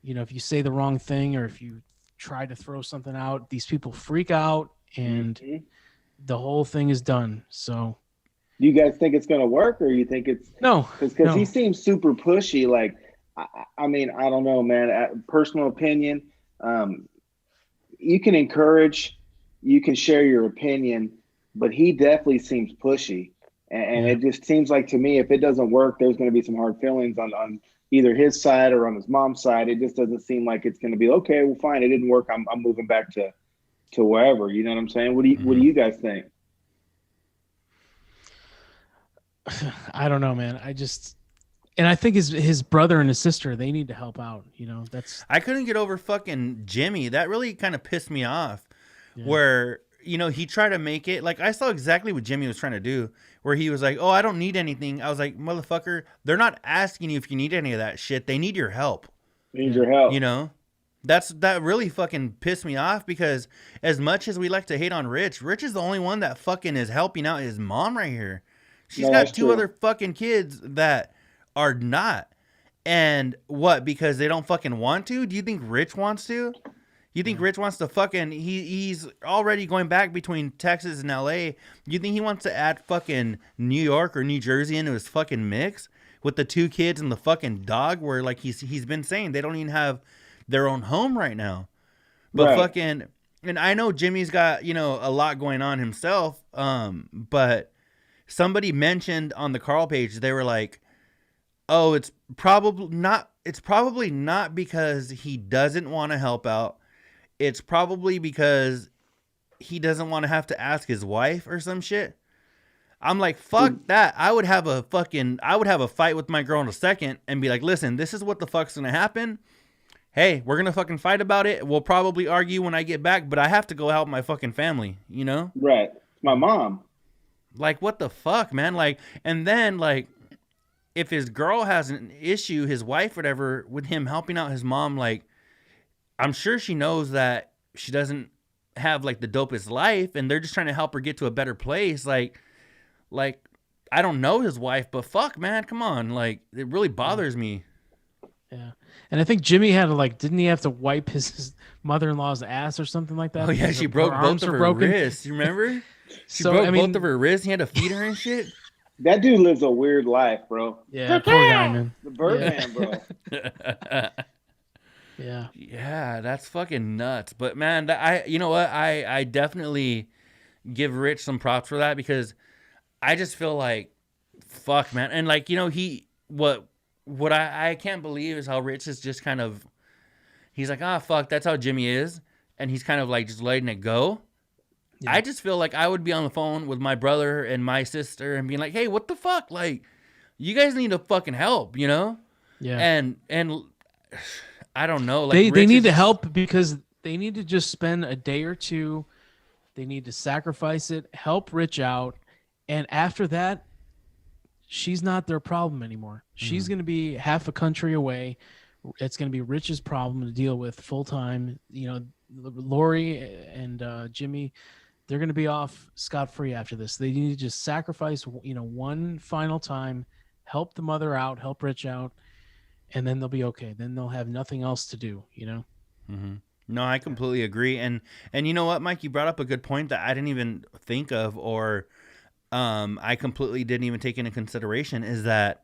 if you say the wrong thing or if you try to throw something out, these people freak out, and the whole thing is done. So, do you guys think it's gonna work, or you think it's no? Because he seems super pushy. Like, I mean, I don't know, man. Personal opinion. You can encourage, you can share your opinion, but he definitely seems pushy. And it just seems like to me, if it doesn't work, there's going to be some hard feelings on either his side or on his mom's side. It just doesn't seem like it's going to be, okay, well, fine, it didn't work. I'm moving back to wherever. You know what I'm saying? What do you guys think? I don't know, man. I think his brother and his sister, they need to help out. I couldn't get over fucking Jimmy. That really kind of pissed me off. Yeah. Where he tried to make it like I saw exactly what Jimmy was trying to do. Where he was like, "Oh, I don't need anything." I was like, "Motherfucker, they're not asking you if you need any of that shit. They need your help. They need your help." That really fucking pissed me off because as much as we like to hate on Rich is the only one that fucking is helping out his mom right here. She's got two other fucking kids that are not. And what? Because they don't fucking want to? Do you think Rich wants to? You think Rich wants to fucking... He's already going back between Texas and L.A. You think he wants to add fucking New York or New Jersey into his fucking mix? With the two kids and the fucking dog where, like, he's been saying they don't even have their own home right now. But fucking... And I know Jimmy's got, a lot going on himself. But somebody mentioned on the Carl page, they were like, oh, it's probably not because he doesn't want to help out. It's probably because he doesn't want to have to ask his wife or some shit. I'm like, fuck that. I would have a fight with my girl in a second and be like, listen, this is what the fuck's going to happen. Hey, we're going to fucking fight about it. We'll probably argue when I get back, but I have to go help my fucking family, Right. It's my mom. Like, what the fuck, man? Like, and then, like, if his girl has an issue, his wife, whatever, with him helping out his mom, like, I'm sure she knows that she doesn't have, like, the dopest life, and they're just trying to help her get to a better place. Like, I don't know his wife, but fuck, man, come on. Like, it really bothers me. Yeah. And I think Jimmy had to, like, didn't he have to wipe his mother-in-law's ass or something like that? Oh, yeah, she broke both of her wrists. You remember? She broke both of her wrists. He had to feed her and shit. That dude lives a weird life, bro. Yeah, poor guy, man. The Birdman, bro. Yeah, that's fucking nuts. But man, you know what? I definitely give Rich some props for that, because I just feel like, fuck, man. And like, you know, what I can't believe is how Rich is just kind of, he's like, ah, fuck, that's how Jimmy is. And he's kind of like just letting it go. Yeah. I just feel like I would be on the phone with my brother and my sister and being like, hey, what the fuck? Like, you guys need to fucking help, you know? Yeah. And I don't know. Like they need to help because they need to just spend a day or two. They need to sacrifice it, help Rich out. And after that, she's not their problem anymore. She's going to be half a country away. It's going to be Rich's problem to deal with full time. You know, Lori and Jimmy, they're going to be off scot-free after this. They need to just sacrifice, you know, one final time, help the mother out, help Rich out, and then they'll be okay. Then they'll have nothing else to do, you know? Mm-hmm. No, I completely agree. And you know what, Mike, you brought up a good point that I didn't even think of, or I completely didn't even take into consideration, is that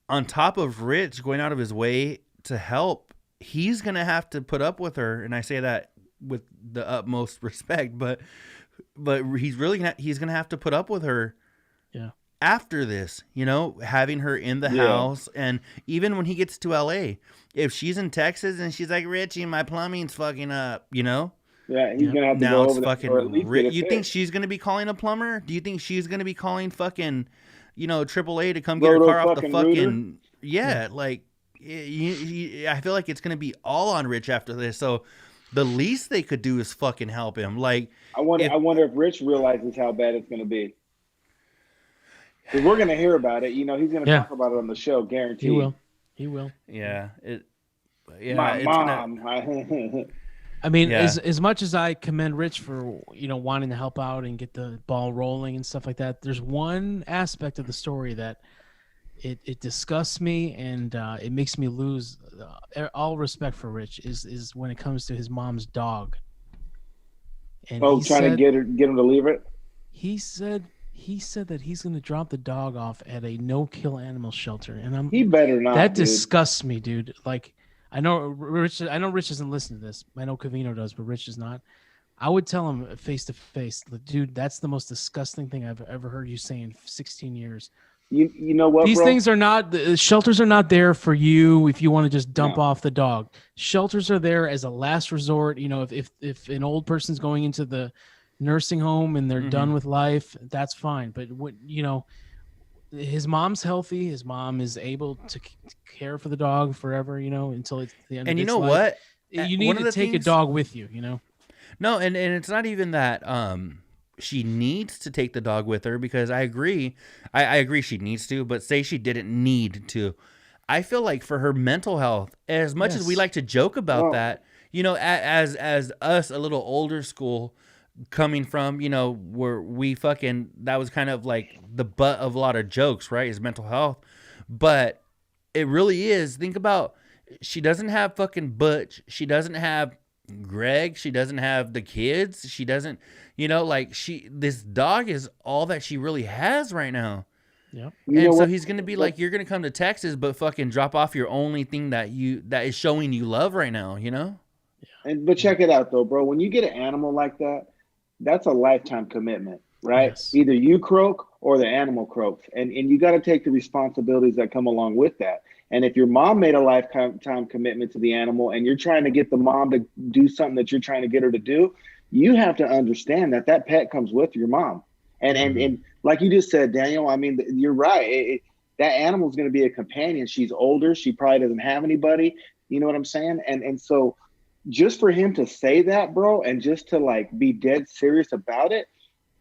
on top of Rich going out of his way to help, he's going to have to put up with her. And I say that with the utmost respect, but he's going to have to put up with her. Yeah. After this, you know, having her in the house. And even when he gets to LA, if she's in Texas and she's like, Richie, my plumbing's fucking up, you know? Yeah, he's gonna have to now go it's over fucking there. You think she's gonna be calling a plumber? Do you think she's gonna be calling fucking, you know, AAA to come get her car off the fucking like? I feel like it's gonna be all on Rich after this. So the least they could do is fucking help him. Like, I wonder if Rich realizes how bad it's gonna be. Because we're gonna hear about it. You know, he's gonna talk about it on the show, guaranteed. He will. Yeah. My mom. I mean, as much as I commend Rich for, you know, wanting to help out and get the ball rolling and stuff like that, there's one aspect of the story that it disgusts me and it makes me lose all respect for Rich is when it comes to his mom's dog. And to get him to leave it? He said that he's going to drop the dog off at a no-kill animal shelter, and he better not. That disgusts me, dude. Like, I know Rich doesn't listen to this. I know Covino does, but Rich does not. I would tell him face to face, dude, that's the most disgusting thing I've ever heard you say in 16 years. You know what? These things are not. The shelters are not there for you if you want to just dump off the dog. Shelters are there as a last resort. You know, if an old person's going into the nursing home and they're done with life, that's fine. But what, you know, his mom's healthy. His mom is able to care for the dog forever, you know, until it's the end of its life. And you know what? You need to take a dog with you, you know? No, and it's not even that she needs to take the dog with her, because I agree. I agree she needs to, but say she didn't need to. I feel like for her mental health, as much as we like to joke about that, you know, as us, a little older school, coming from, you know, where we fucking, that was kind of like the butt of a lot of jokes, right? Is mental health. But it really is. Think about, she doesn't have fucking Butch. She doesn't have Greg. She doesn't have the kids. She doesn't, you know, like this dog is all that she really has right now. Yep. And so he's going to be like, you're going to come to Texas, but fucking drop off your only thing that is showing you love right now, you know? But check it out though, bro. When you get an animal like that, that's a lifetime commitment, right? Yes. Either you croak or the animal croaks. And you got to take the responsibilities that come along with that. And if your mom made a lifetime commitment to the animal and you're trying to get the mom to do something that you're trying to get her to do, you have to understand that pet comes with your mom. And like you just said, Daniel, I mean, you're right. That animal's going to be a companion. She's older. She probably doesn't have anybody. You know what I'm saying? And so just for him to say that, bro, and just to like be dead serious about it,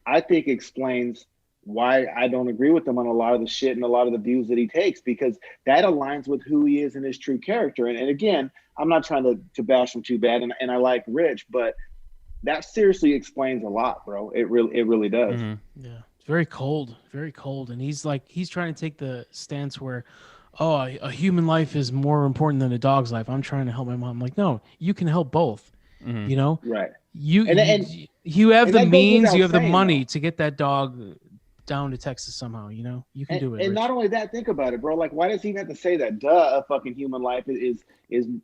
I think explains why I don't agree with him on a lot of the shit and a lot of the views that he takes, because that aligns with who he is and his true character. And again, I'm not trying to bash him too bad, and I like Rich, but that seriously explains a lot, bro. It really does. Mm-hmm. Yeah, it's very cold, and he's trying to take the stance where, oh, a human life is more important than a dog's life. I'm trying to help my mom. I'm like, no, you can help both. You know, right? You have the means, you have the money to get that dog down to Texas somehow. You know, you can do it. And Rich. not only that, think about it, bro. Like, why does he have to say that? Duh, a fucking human life is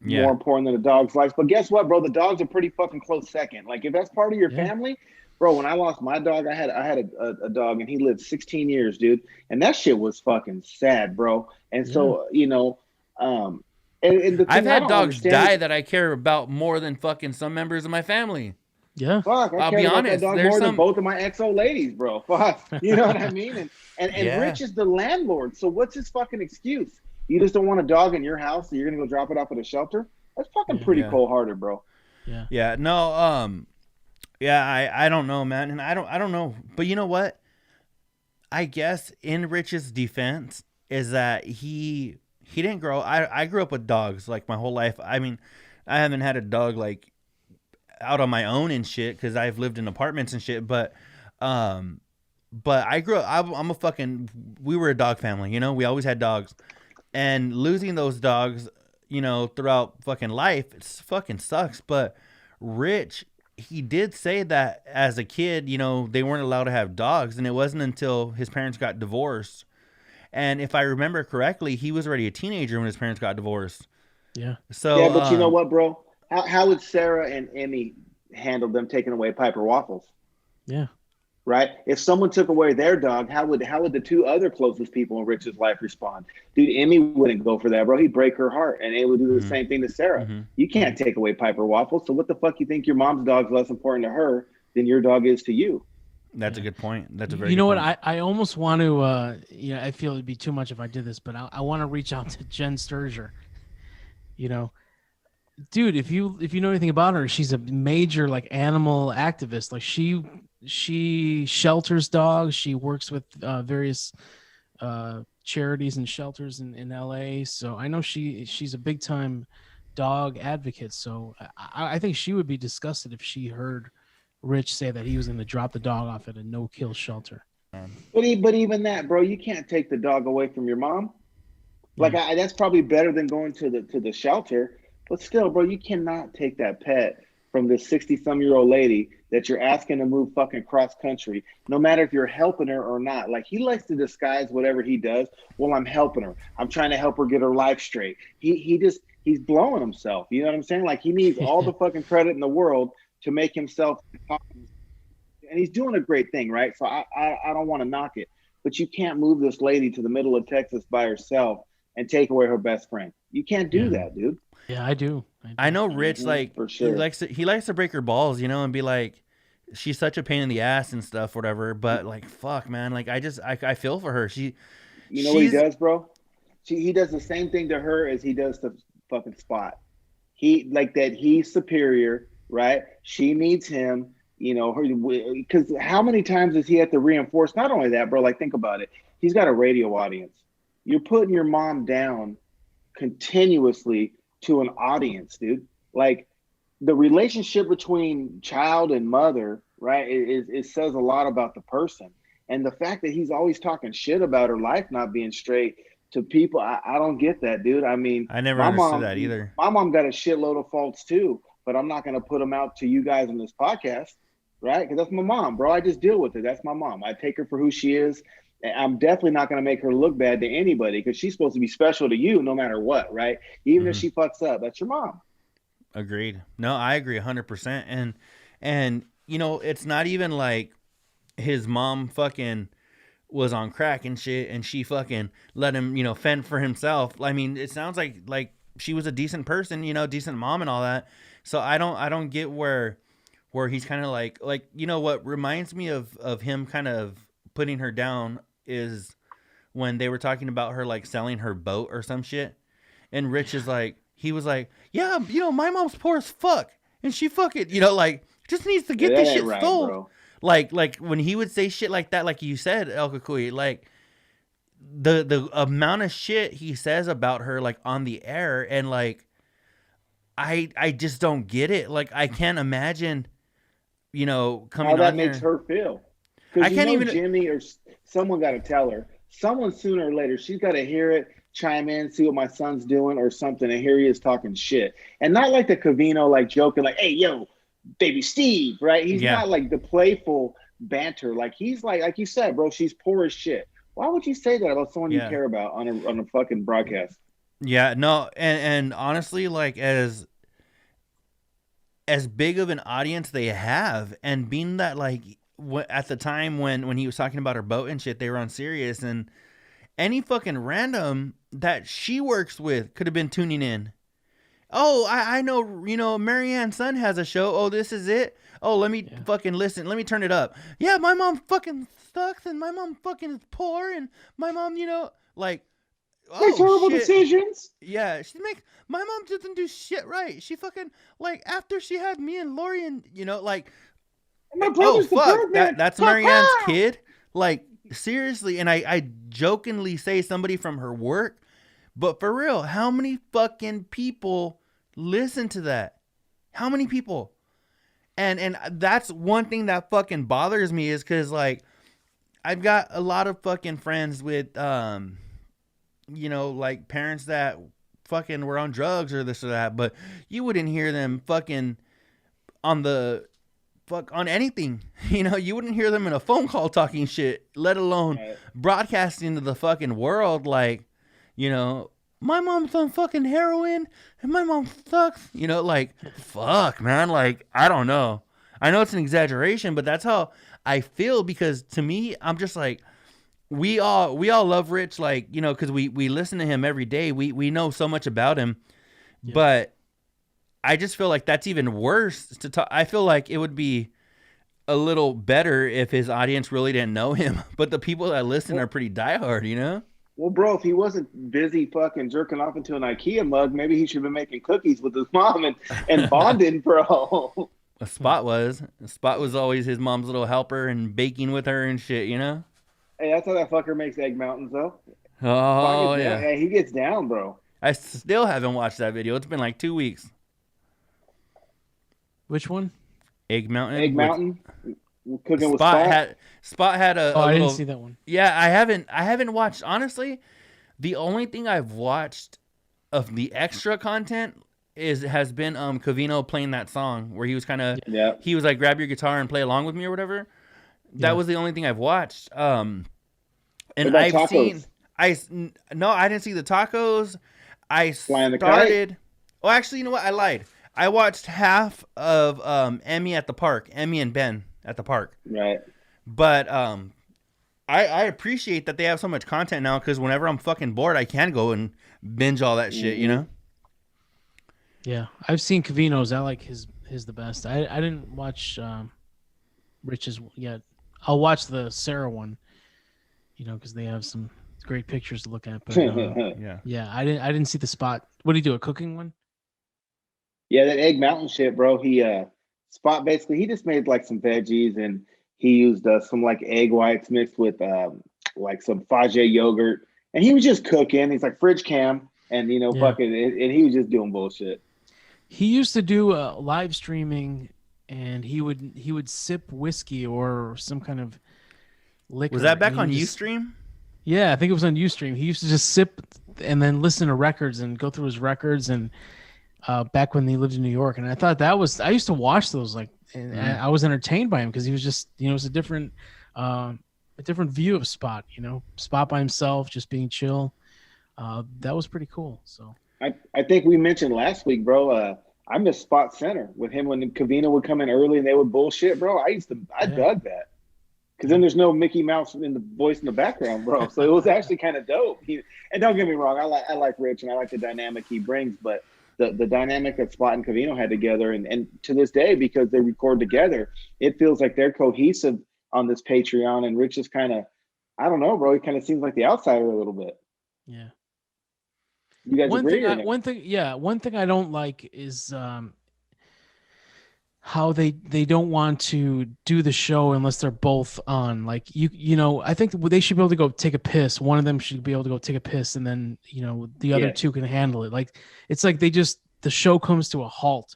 more important than a dog's life. But guess what, bro? The dog's a pretty fucking close second. Like, if that's part of your family, bro. When I lost my dog, I had a dog, and he lived 16 years, dude. And that shit was fucking sad, bro. And so, you know, and the thing I've had dogs die is, that I care about more than fucking some members of my family. Yeah. Fuck, I I'll care be about honest. that dog There's more than some both of my XO ladies, bro. Fuck, you know what I mean? And Rich is the landlord, so what's his fucking excuse? You just don't want a dog in your house, so you're gonna go drop it off at a shelter? That's fucking pretty cold-hearted, bro. Yeah. Yeah. No. Yeah. I don't know, man, and I don't know. But you know what? I guess in Rich's defense is that he didn't grow. I grew up with dogs like my whole life. I mean, I haven't had a dog like out on my own and shit because I've lived in apartments and shit. But I grew up. We were a dog family. You know, we always had dogs, and losing those dogs, you know, throughout fucking life, it fucking sucks. But Rich, he did say that as a kid, you know, they weren't allowed to have dogs, and it wasn't until his parents got divorced. And if I remember correctly, he was already a teenager when his parents got divorced. Yeah. So yeah, but you know what, bro? How would Sarah and Emmy handle them taking away Piper Waffles? Yeah. Right? If someone took away their dog, how would the two other closest people in Rich's life respond? Dude, Emmy wouldn't go for that, bro. He'd break her heart, and it would do the same thing to Sarah. You can't take away Piper Waffles, so what the fuck you think your mom's dog's less important to her than your dog is to you? That's a good point. That's a very you know good what? point. I almost want to I feel it'd be too much if I did this, but I want to reach out to Jen Sturger. You know, dude, if you know anything about her, she's a major like animal activist. Like she shelters dogs. She works with various charities and shelters in LA. So I know she's a big time dog advocate. So I think she would be disgusted if she heard Rich say that he was going to drop the dog off at a no-kill shelter. But even that, bro, you can't take the dog away from your mom. Like that's probably better than going to the shelter. But still, bro, you cannot take that pet from this 60-some-year-old lady that you're asking to move fucking cross country, no matter if you're helping her or not. Like, he likes to disguise whatever he does. Well, I'm helping her. I'm trying to help her get her life straight. He's blowing himself. You know what I'm saying? Like, he needs all the fucking credit in the world to make himself, and he's doing a great thing, right? So I don't want to knock it, but you can't move this lady to the middle of Texas by herself and take away her best friend. You can't do that, dude. Yeah, I do. I know Rich, like, for sure. he likes to break her balls, you know, and be like, she's such a pain in the ass and stuff, whatever. But like, fuck, man, like, I feel for her. You know what he does, bro? He does the same thing to her as he does to fucking Spot. He's superior, right? She needs him, you know, because how many times does he have to reinforce? Not only that, bro, like, think about it. He's got a radio audience. You're putting your mom down continuously to an audience, dude. Like, the relationship between child and mother, right, it says a lot about the person. And the fact that he's always talking shit about her life not being straight to people, I don't get that, dude. I mean, I never understood that either. My mom got a shitload of faults too, but I'm not going to put them out to you guys in this podcast, right? Because that's my mom, bro. I just deal with it. That's my mom. I take her for who she is. I'm definitely not going to make her look bad to anybody because she's supposed to be special to you no matter what, right? Even if she fucks up, that's your mom. Agreed. No, I agree 100%. And you know, it's not even like his mom fucking was on crack and shit and she fucking let him, you know, fend for himself. I mean, it sounds like she was a decent person, you know, decent mom and all that. So I don't get where he's kind of like, you know, what reminds me of him kind of putting her down is when they were talking about her like selling her boat or some shit. And Rich is like, he was like, yeah, you know, my mom's poor as fuck. And she fucking, you know, like, just needs to get this shit right, sold. bro. Like when he would say shit like that, like you said, El Cucuy, like the amount of shit he says about her, like on the air, and like, I just don't get it. Like, I can't imagine, you know, coming how that on makes here. her feel. Because I can't even. Jimmy or someone got to tell her. Someone sooner or later, she's got to hear it, chime in, see what my son's doing or something, and here he is talking shit. And not like the Covino, like joking, like, hey, yo, baby Steve, right? He's not like the playful banter. Like he's like you said, bro, she's poor as shit. Why would you say that about someone you Yeah. care about on a fucking broadcast? Yeah, no, and honestly, like as big of an audience they have, and being that like at the time when he was talking about her boat and shit, they were on Sirius, and any fucking random that she works with could have been tuning in. Oh, I know, Marianne's son has a show. Oh, this is it. Oh, let me fucking listen. Let me turn it up. Yeah, my mom fucking sucks, and my mom fucking is poor, and my mom, like, Makes horrible shit. Decisions. Yeah, my mom doesn't do shit right. She fucking, like, after she had me and Lori and, like, My brother's the fuck, third man. that's Marianne's kid. Like, seriously, and I jokingly say somebody from her work, but for real, how many fucking people listen to that? How many people? And that's one thing that fucking bothers me is because, like, I've got a lot of fucking friends with, like parents that fucking were on drugs or this or that, but you wouldn't hear them fucking on anything. You wouldn't hear them in a phone call talking shit, let alone broadcasting to the fucking world like, my mom's on fucking heroin and my mom sucks. Like, fuck, man. Like, I don't know. I know it's an exaggeration, but that's how I feel, because to me, I'm just like, we all love Rich, like, because we listen to him every day. We know so much about him, but I just feel like that's even worse to talk. I feel like it would be a little better if his audience really didn't know him, but the people that listen are pretty diehard, Well, bro, if he wasn't busy fucking jerking off into an IKEA mug, maybe he should have been making cookies with his mom and bonding, bro. Spot was always his mom's little helper and baking with her and shit, Hey, that's how that fucker makes egg mountains, though. Oh, yeah. Hey, he gets down, bro. I still haven't watched that video. It's been like 2 weeks. Which one? Egg Mountain. Egg Mountain. Cooking with Spot. Spot had a I little, didn't see that one. Yeah, I haven't watched, honestly. The only thing I've watched of the extra content has been Covino playing that song where he was kind of he was like, grab your guitar and play along with me or whatever. That was the only thing I've watched. And I've tacos? No, I didn't see the tacos. I Flying the started. kite? Oh, actually, you know what? I lied. I watched half of Emmy at the park. Emmy and Ben at the park. Right. But I appreciate that they have so much content now, because whenever I'm fucking bored, I can go and binge all that shit, Yeah, I've seen Covino's. I like his the best. I didn't watch Rich's yet. I'll watch the Sarah one, because they have some great pictures to look at. But yeah, I didn't see the Spot. What did he do? A cooking one? Yeah, that Egg Mountain shit, bro. Spot basically, he just made like some veggies, and he used some like egg whites mixed with like some Fage yogurt, and he was just cooking. He's like fridge cam, and fucking, and he was just doing bullshit. He used to do live streaming, and he would sip whiskey or some kind of liquor. Was that back on Ustream? Yeah, I think it was on Ustream. He used to just sip and then listen to records and go through his records, and back when he lived in New York. And I thought I used to watch those, like, and I was entertained by him, because he was just, it was a different view of Spot, Spot by himself, just being chill. That was pretty cool. So I think we mentioned last week, bro. I miss Spot Center with him when Covino would come in early and they would bullshit, bro. I dug that, because then there's no Mickey Mouse in the voice in the background, bro. So it was actually kind of dope. And don't get me wrong, I like Rich and I like the dynamic he brings, but the dynamic that Spot and Covino had together, and to this day, because they record together, it feels like they're cohesive on this Patreon. And Rich is kind of, I don't know, bro. He kind of seems like the outsider a little bit. Yeah. You guys agree? One thing I don't like is how they don't want to do the show unless they're both on. Like, I think they should be able to go take a piss. One of them should be able to go take a piss, and then the other two can handle it. Like, it's like the show comes to a halt.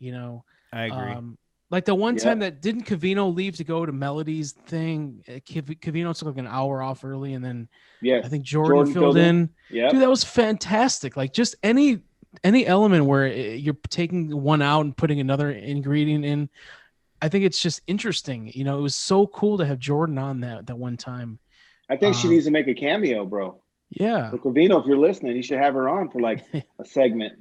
I agree. Like the one time that didn't Covino leave to go to Melody's thing? Covino took like an hour off early, and then I think Jordan filled in. Yeah, dude, that was fantastic. Like, just any element where you're taking one out and putting another ingredient in, I think it's just interesting. You know, it was so cool to have Jordan on that one time. I think she needs to make a cameo, bro. Yeah. So Covino, if you're listening, you should have her on for like a segment.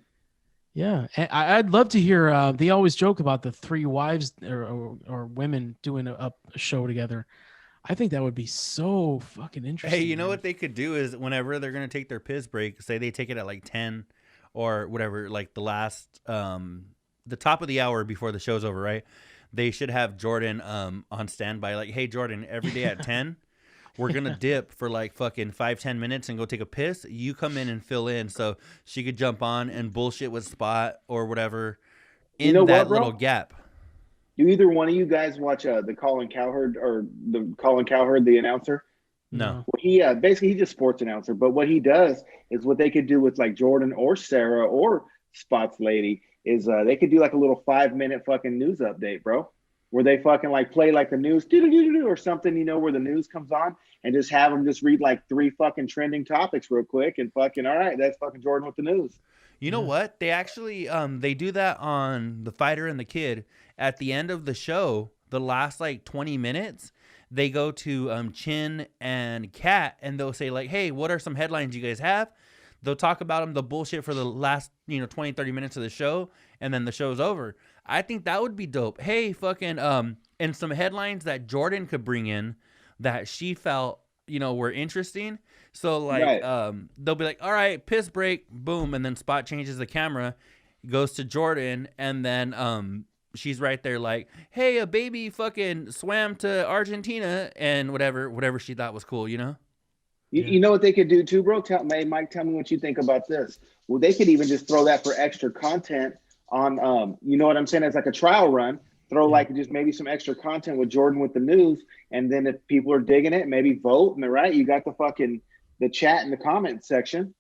Yeah, and I'd love to hear. They always joke about the three wives or women doing a show together. I think that would be so fucking interesting. Hey, you know man. what they could do is whenever they're gonna take their piss break, say they take it at like 10 or whatever, like the last the top of the hour before the show's over, right? They should have Jordan on standby, like, hey Jordan, every day at 10, we're gonna dip for like fucking 5-10 minutes and go take a piss. You come in and fill in, so she could jump on and bullshit with Spot or whatever in that little gap. Do either one of you guys watch the Colin Cowherd or the Colin Cowherd, the announcer? No. Well, he basically he's a sports announcer, but what he does is what they could do with like Jordan or Sarah or Spot's lady is they could do like a little 5-minute fucking news update, bro, where they fucking like play like the news or something, you know, where the news comes on, and just have them just read like 3 fucking trending topics real quick, and fucking all right, that's fucking Jordan with the news. You know what? They actually they do that on The Fighter and the Kid. At the end of the show, the last like 20 minutes, they go to Chin and Kat, and they'll say like, hey, what are some headlines you guys have? They'll talk about them, the bullshit for the last, 20, 30 minutes of the show, and then the show's over. I think that would be dope. Hey, fucking and some headlines that Jordan could bring in that she felt, were interesting. So like Right. they'll be like, all right, piss break, boom, and then Spot changes the camera, goes to Jordan, and then she's right there like, hey, a baby fucking swam to Argentina, and whatever she thought was cool, You know what they could do too, bro? Mike, tell me what you think about this. Well, they could even just throw that for extra content on, you know what I'm saying? As like a trial run, throw like just maybe some extra content with Jordan with the news. And then if people are digging it, maybe vote. And right, you got the chat in the comment section.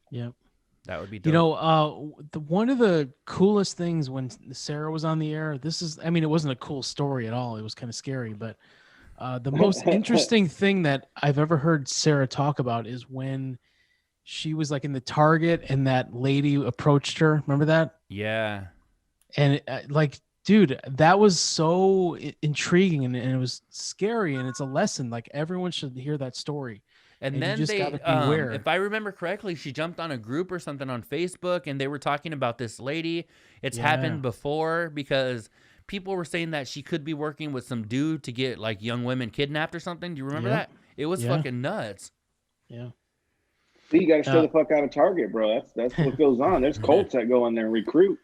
Yeah. That would be dope. One of the coolest things when Sarah was on the air, it wasn't a cool story at all. It was kind of scary, but the most interesting thing that I've ever heard Sarah talk about is when she was like in the Target and that lady approached her. Remember that? Yeah. And dude, that was so intriguing and it was scary, and it's a lesson. Like everyone should hear that story. And then you just they, gotta beware. if I remember correctly, she jumped on a group or something on Facebook, and they were talking about this lady. It's happened before because people were saying that she could be working with some dude to get like young women kidnapped or something. Do you remember that? It was fucking nuts. Yeah. See, you got to stay the fuck out of Target, bro. That's what goes on. There's Colts that go in there and recruit.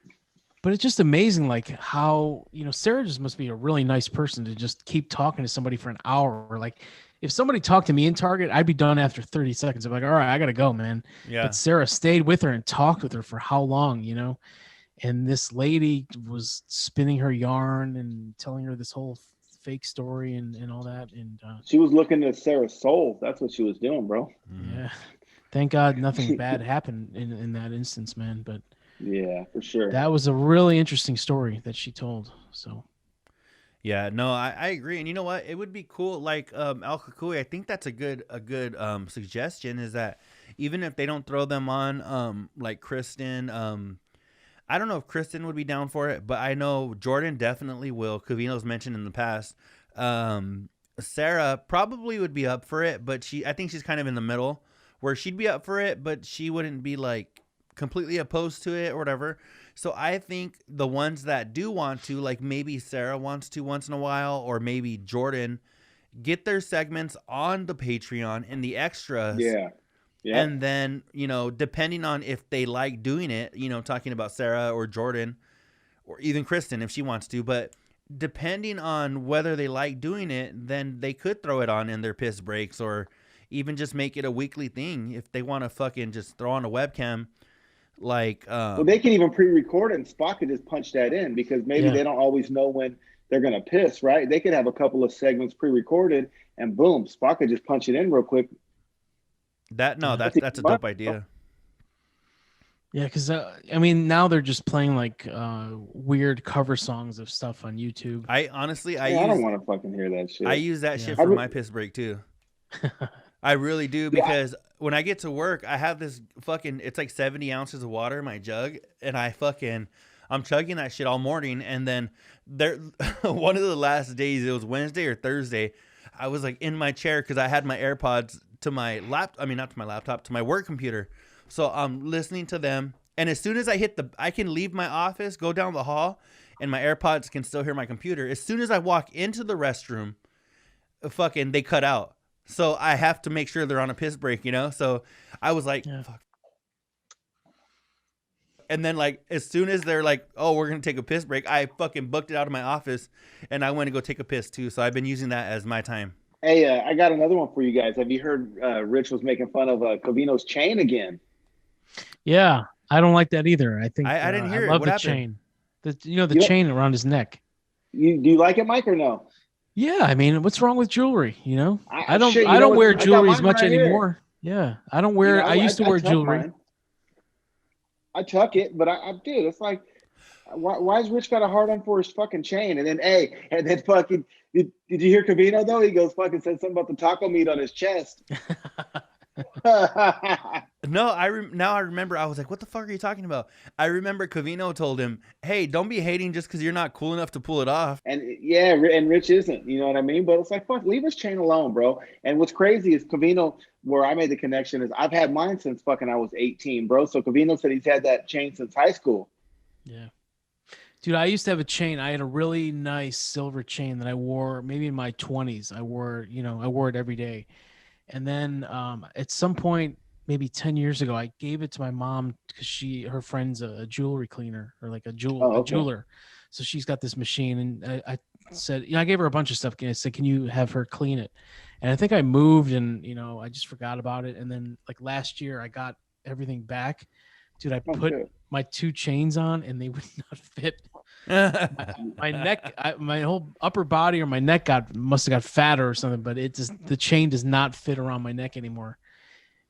But it's just amazing, like how, Sarah just must be a really nice person to just keep talking to somebody for an hour. Like if somebody talked to me in Target, I'd be done after 30 seconds. I'm like, all right, I got to go, man. Yeah. But Sarah stayed with her and talked with her for how long, And this lady was spinning her yarn and telling her this whole fake story and all that. And she was looking at Sarah's soul. That's what she was doing, bro. Yeah. Thank God nothing bad happened in that instance, man. But yeah, for sure. that was a really interesting story that she told. So yeah, no, I agree. And you know what? It would be cool. Like Al Cucuy, I think that's a good suggestion is that even if they don't throw them on like Kristen, I don't know if Kristen would be down for it, but I know Jordan definitely will. Covino's mentioned in the past. Sarah probably would be up for it, but I think she's kind of in the middle where she'd be up for it, but she wouldn't be like completely opposed to it or whatever. So I think the ones that do want to, like maybe Sarah wants to once in a while, or maybe Jordan, get their segments on the Patreon and the extras. Yeah. Yeah. And then, depending on if they like doing it, talking about Sarah or Jordan or even Kristen if she wants to, but depending on whether they like doing it, then they could throw it on in their piss breaks or even just make it a weekly thing if they want to fucking just throw on a webcam. Like, well, they can even pre-record it and Spock could just punch that in because maybe they don't always know when they're going to piss, right? They could have a couple of segments pre-recorded and boom, Spock could just punch it in real quick. That's a dope idea. Yeah, because now they're just playing like weird cover songs of stuff on YouTube. I don't want to fucking hear that shit. I use that shit for my piss break too. I really do because when I get to work, I have this fucking, it's like 70 ounces of water in my jug, and I'm chugging that shit all morning, and then there, one of the last days, it was Wednesday or Thursday, I was like in my chair because I had my AirPods to my laptop. I mean, not to my laptop, to my work computer. So I'm listening to them, and as soon as I can leave my office, go down the hall, and my AirPods can still hear my computer. As soon as I walk into the restroom, fucking they cut out. So I have to make sure they're on a piss break, you know? So I was like, fuck. And then, like, as soon as they're like, oh, we're going to take a piss break, I fucking booked it out of my office, and I went to go take a piss, too. So I've been using that as my time. Hey, I got another one for you guys. Have you heard Rich was making fun of Covino's chain again? Yeah, I don't like that either. I think I didn't hear I it. love What the happened? chain. The chain around his neck. Do you like it, Mike, or no? Yeah, I mean, what's wrong with jewelry? You know, I don't shit, I don't wear I got jewelry as mine much right here. anymore. Yeah, I don't wear. I used to wear tuck jewelry. mine. I tuck it, but I did. It's like, why is Rich got a hard on for his fucking chain? And then fucking, did you hear Covino though? He goes fucking said something about the taco meat on his chest. No, now I remember. I was like, what the fuck are you talking about? I remember Covino told him, hey, don't be hating just because you're not cool enough to pull it off. And yeah, and Rich isn't, you know what I mean? But it's like, fuck, leave his chain alone, bro. And what's crazy is Covino, where I made the connection, is I've had mine since fucking I was 18, bro. So Covino said he's had that chain since high school. Yeah. Dude, I used to have a chain. I had a really nice silver chain that I wore maybe in my 20s. I wore it every day. And then at some point, maybe 10 years ago, I gave it to my mom because her friend's a jewelry cleaner or like a jeweler. So she's got this machine, and I said, I gave her a bunch of stuff. I said, can you have her clean it? And I think I moved, and I just forgot about it. And then like last year, I got everything back. Dude, I put my 2 chains on, and they would not fit. my neck, my whole upper body or my neck must have got fatter or something, but the chain does not fit around my neck anymore.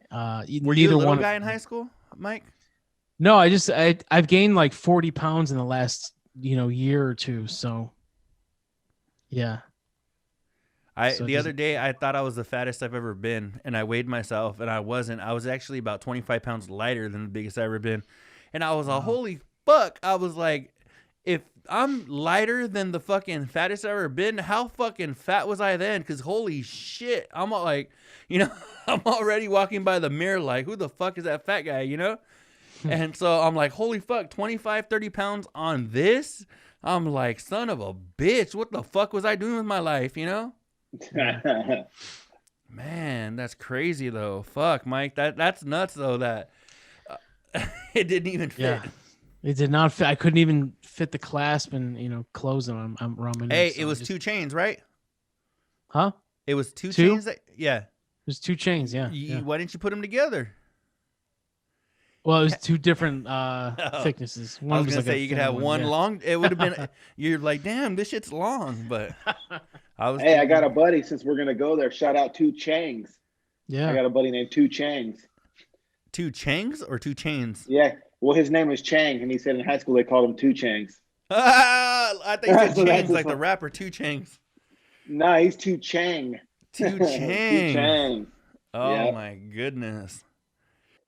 Were you a little guy in high school, Mike? No, I've gained like 40 pounds in the last year or two. So yeah. The other day I thought I was the fattest I've ever been, and I weighed myself, and I wasn't. I was actually about 25 pounds lighter than the biggest I've ever been, and I was holy fuck. I was like, if I'm lighter than the fucking fattest I've ever been, how fucking fat was I then? Because holy shit, I'm all like, I'm already walking by the mirror like, who the fuck is that fat guy, And so I'm like, holy fuck, 25, 30 pounds on this? I'm like, son of a bitch, what the fuck was I doing with my life, Man, that's crazy though. Fuck, Mike, that's nuts though that it didn't even fit. Yeah. It did not fit. I couldn't even fit the clasp and close them around my neck. Hey, it was 2 chains, right? Huh? It was two chains? Yeah. There's 2 chains, yeah. Why didn't you put them together? Well, it was 2 different thicknesses. One I was going to say you could have one long. It would have been, you're like, damn, this shit's long. But I got a buddy, since we're going to go there. Shout out 2 Changs. Yeah. I got a buddy named 2 Changs. 2 Changs or 2 chains? Yeah. Well, his name is Chang, and he said in high school they called him 2 Changs. I think you said Changs like the rapper 2 Changs. No, he's 2 Chang. 2 Chang. 2 Chang. Oh, my goodness.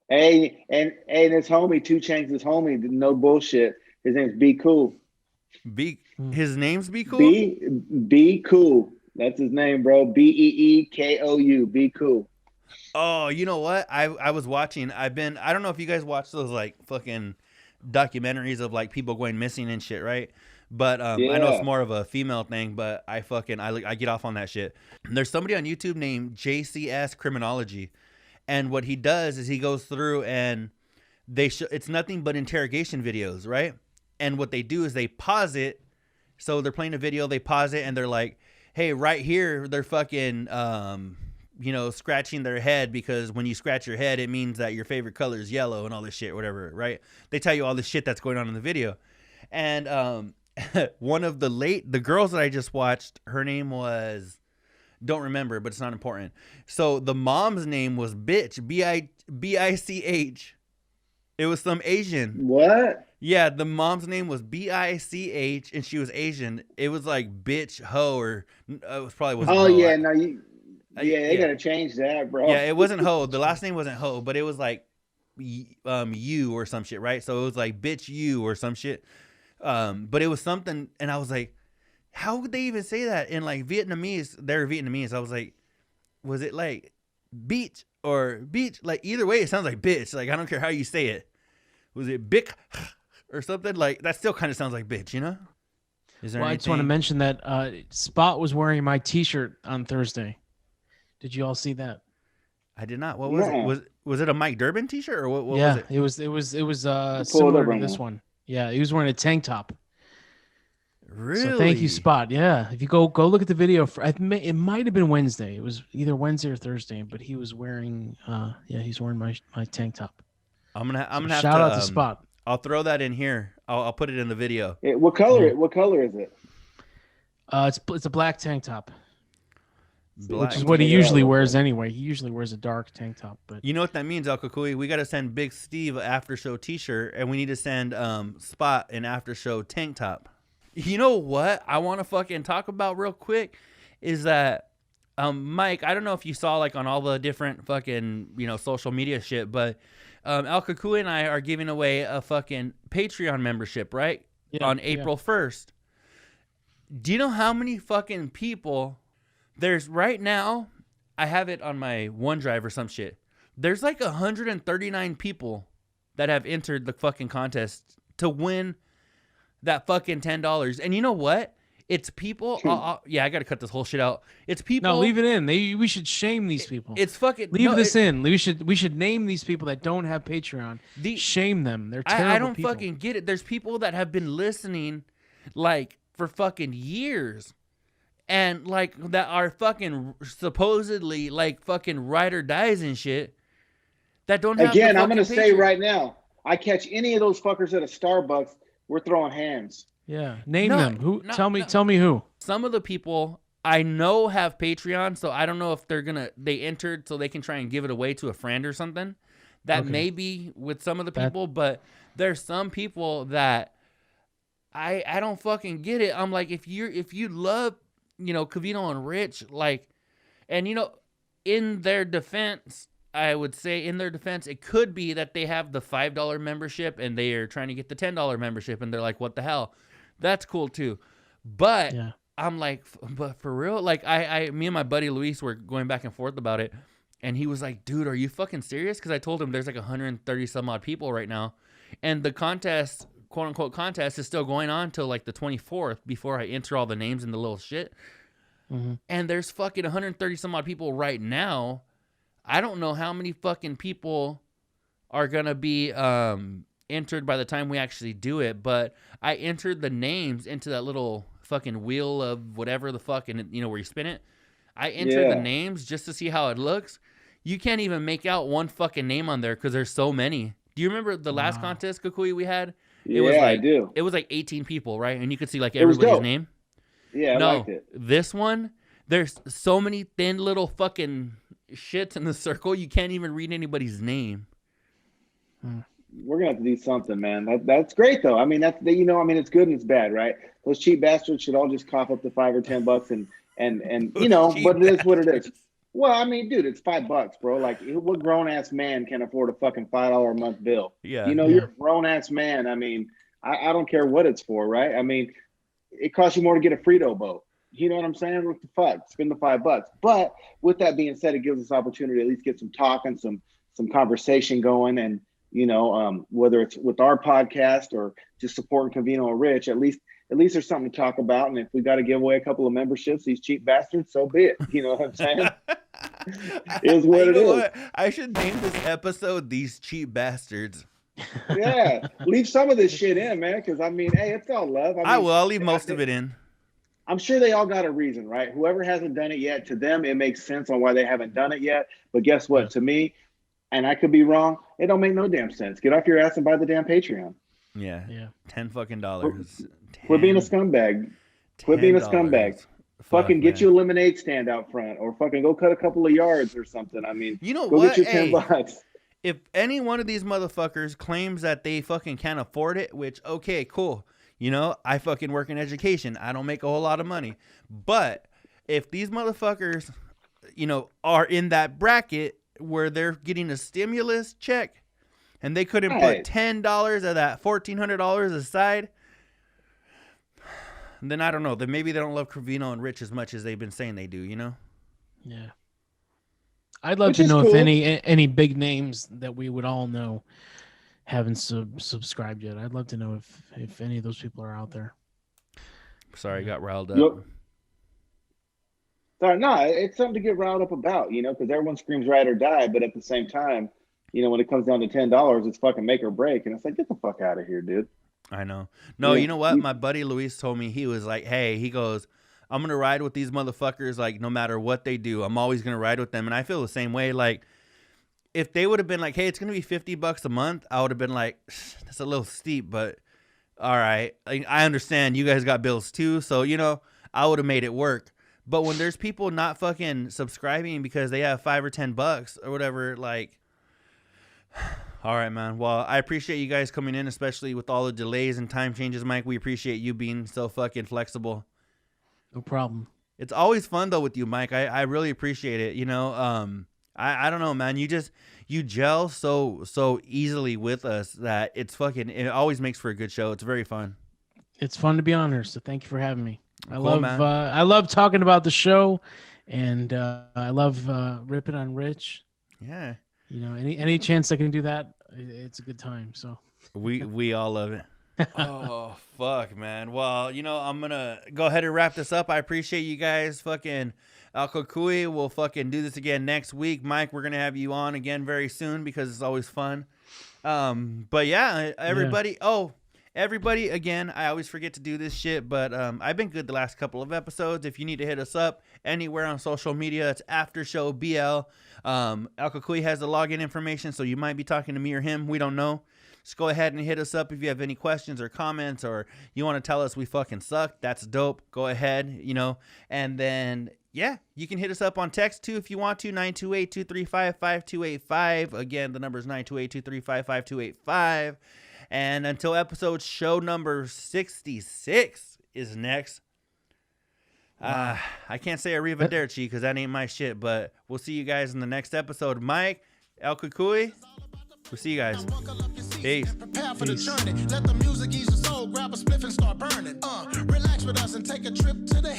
Hey, and his homie, 2 Changs, his homie, no bullshit. His name's Be Cool. His name's Be Cool? Be Cool. That's his name, bro. Beekou. Be Cool. Oh, you know what? I was watching. I don't know if you guys watch those like fucking documentaries of like people going missing and shit, right? But I know it's more of a female thing, but I get off on that shit. There's somebody on YouTube named JCS Criminology, and what he does is he goes through and it's nothing but interrogation videos, right? And what they do is they pause it. So they're playing a video, they pause it, and they're like, hey, right here, they're fucking scratching their head, because when you scratch your head, it means that your favorite color is yellow and all this shit, whatever, right? They tell you all this shit that's going on in the video. And one of the girls that I just watched, her name was, don't remember, but it's not important. So the mom's name was Bitch, B-I-C-H. It was some Asian. What? Yeah, the mom's name was B-I-C-H, and she was Asian. It was like Bitch Ho, or it probably wasn't. Oh Ho. yeah, no, they gotta change that, bro. Yeah, it wasn't Ho. The last name wasn't Ho, but it was like you or some shit, right? So it was like Bitch You or some shit. But it was something, and I was like, how would they even say that in like Vietnamese? They're Vietnamese. I was like, was it like beach or beach? Like either way, it sounds like bitch. Like I don't care how you say it. Was it bick or something? Like that still kind of sounds like bitch, you know? Is there Well, I just want to mention that Spot was wearing my T-shirt on Thursday. Did you all see that? I did not. What was it? Was it a Mike Durband T-shirt or what yeah, was it? it was similar to this one. Yeah, he was wearing a tank top. Really? So thank you, Spot. Yeah, if you go look at the video, it might have been Wednesday. It was either Wednesday or Thursday, but he was wearing he's wearing my tank top. I'm gonna have shout out to Spot. I'll throw that in here. I'll put it in the video. What color? Yeah. What color is it? It's a black tank top. Black. Which is what he usually wears anyway. He usually wears a dark tank top. But you know what that means, El Cucuy? We got to send Big Steve an after show T-shirt, and we need to send Spot an after show tank top. You know what I want to fucking talk about real quick is that Mike, I don't know if you saw like on all the different fucking social media shit, but El Cucuy and I are giving away a fucking Patreon membership, right? Yeah, on April 1st. Do you know how many fucking people there's right now? I have it on my OneDrive or some shit. There's like 139 people that have entered the fucking contest to win that fucking $10. And you know what? It's people. I got to cut this whole shit out. It's people. No, leave it in. We should shame these people. It's fucking. Leave this in. We should name these people that don't have Patreon. Shame them. They're terrible I don't people. fucking get it. There's people that have been listening, like for fucking years, and like that are fucking supposedly like fucking ride or dies and shit. That don't have. Again, I'm gonna say right now, I catch any of those fuckers at a Starbucks, we're throwing hands. Yeah, name them. Who? Tell me who. Some of the people I know have Patreon, so I don't know if they entered so they can try and give it away to a friend or something. That may be with some of the people, but there's some people that I don't fucking get it. I'm like, if you love Covino and Rich, like, and in their defense, I would say it could be that they have the $5 membership and they are trying to get the $10 membership, and they're like, what the hell? That's cool too. But I'm like, but for real, like me and my buddy Luis were going back and forth about it, and he was like, dude, are you fucking serious? Because I told him there's like 130 some odd people right now, and the contest, quote unquote contest, is still going on till like the 24th before I enter all the names in the little shit. Mm-hmm. And there's fucking 130 some odd people right now. I don't know how many fucking people are gonna be entered by the time we actually do it, but I entered the names into that little fucking wheel of whatever the fuck, and where you spin it. I entered the names just to see how it looks. You can't even make out one fucking name on there because there's so many. Do you remember the last contest, Cucuy, we had? I do. It was like 18 people, right? And you could see like everybody's name. Yeah, I liked it. This one, there's so many thin little fucking shits in the circle, you can't even read anybody's name. We're gonna have to do something, man. That's great though. I mean, it's good and it's bad, right? Those cheap bastards should all just cough up the $5 or $10 and but it is what it is. Well, I mean, dude, it's $5, bro. Like, what grown ass man can afford a fucking $5 a month bill? Yeah, you're a grown ass man. I mean, I don't care what it's for, right? I mean, it costs you more to get a Frito boat. You know what I'm saying? What the fuck? Spend the $5. But with that being said, it gives us opportunity to at least get some talk and some conversation going. And, whether it's with our podcast or just supporting Covino and Rich, at least there's something to talk about. And if we got to give away a couple of memberships, these cheap bastards, so be it. You know what I'm saying? Is what it is. What? I should name this episode "These Cheap Bastards." Yeah, leave some of this shit in, man. Because I mean, hey, it's all love. I mean, I'll leave most of it in. I'm sure they all got a reason, right? Whoever hasn't done it yet, to them, it makes sense on why they haven't done it yet. But guess what? To me, and I could be wrong, it don't make no damn sense. Get off your ass and buy the damn Patreon. Yeah. $10 fucking. Quit being a scumbag. Quit being a scumbag. Fucking get you a lemonade stand out front, or fucking go cut a couple of yards or something. I mean, you know go what? Get your $10. If any one of these motherfuckers claims that they fucking can't afford it, which, okay, cool. I fucking work in education. I don't make a whole lot of money. But if these motherfuckers, are in that bracket where they're getting a stimulus check and they couldn't put $10 of that $1,400 aside, And then I don't know. Then maybe they don't love Cravino and Rich as much as they've been saying they do. You know? Yeah. I'd love Which to is know cool. if any big names that we would all know haven't subscribed yet. I'd love to know if any of those people are out there. Sorry, I got riled up. You'll- Sorry, no, it's something to get riled up about, because everyone screams ride or die, but at the same time, when it comes down to $10, it's fucking make or break, and it's like, get the fuck out of here, dude. I know. No, Yeah. you know what? My buddy Luis told me, he was like, hey, he goes, I'm going to ride with these motherfuckers, like, no matter what they do. I'm always going to ride with them. And I feel the same way. Like, if they would have been like, hey, it's going to be $50 a month, I would have been like, that's a little steep, but all right. I understand you guys got bills too. So, I would have made it work. But when there's people not fucking subscribing because they have $5 or $10 or whatever, like, all right, man. Well, I appreciate you guys coming in, especially with all the delays and time changes, Mike. We appreciate you being so fucking flexible. No problem. It's always fun though with you, Mike. I really appreciate it. I don't know, man. You gel so easily with us that it always makes for a good show. It's very fun. It's fun to be on here, so thank you for having me. Cool, I love talking about the show, and I love ripping on Rich. Yeah. Any chance I can do that, it's a good time. So we all love it. Oh fuck, man. Well, I'm gonna go ahead and wrap this up. I appreciate you guys. Fucking Cucuy. We'll fucking do this again next week. Mike, we're gonna have you on again very soon because it's always fun. But yeah, everybody. Yeah. Oh, everybody, again, I always forget to do this shit, but I've been good the last couple of episodes. If you need to hit us up anywhere on social media, it's After Show BL. El Cucuy has the login information, so you might be talking to me or him. We don't know. Just go ahead and hit us up if you have any questions or comments, or you want to tell us we fucking suck. That's dope. Go ahead, And then, yeah, you can hit us up on text, too, if you want to, 928-235-5285. Again, the number is 928-235-5285. And until show number 66 is next. I can't say arrivederci because that ain't my shit, but we'll see you guys in the next episode. Mike, El Cucuy, we'll see you guys. Peace. Prepare for the journey. Let the music ease your soul. Grab a spliff and start burning. Relax with us and take a trip to the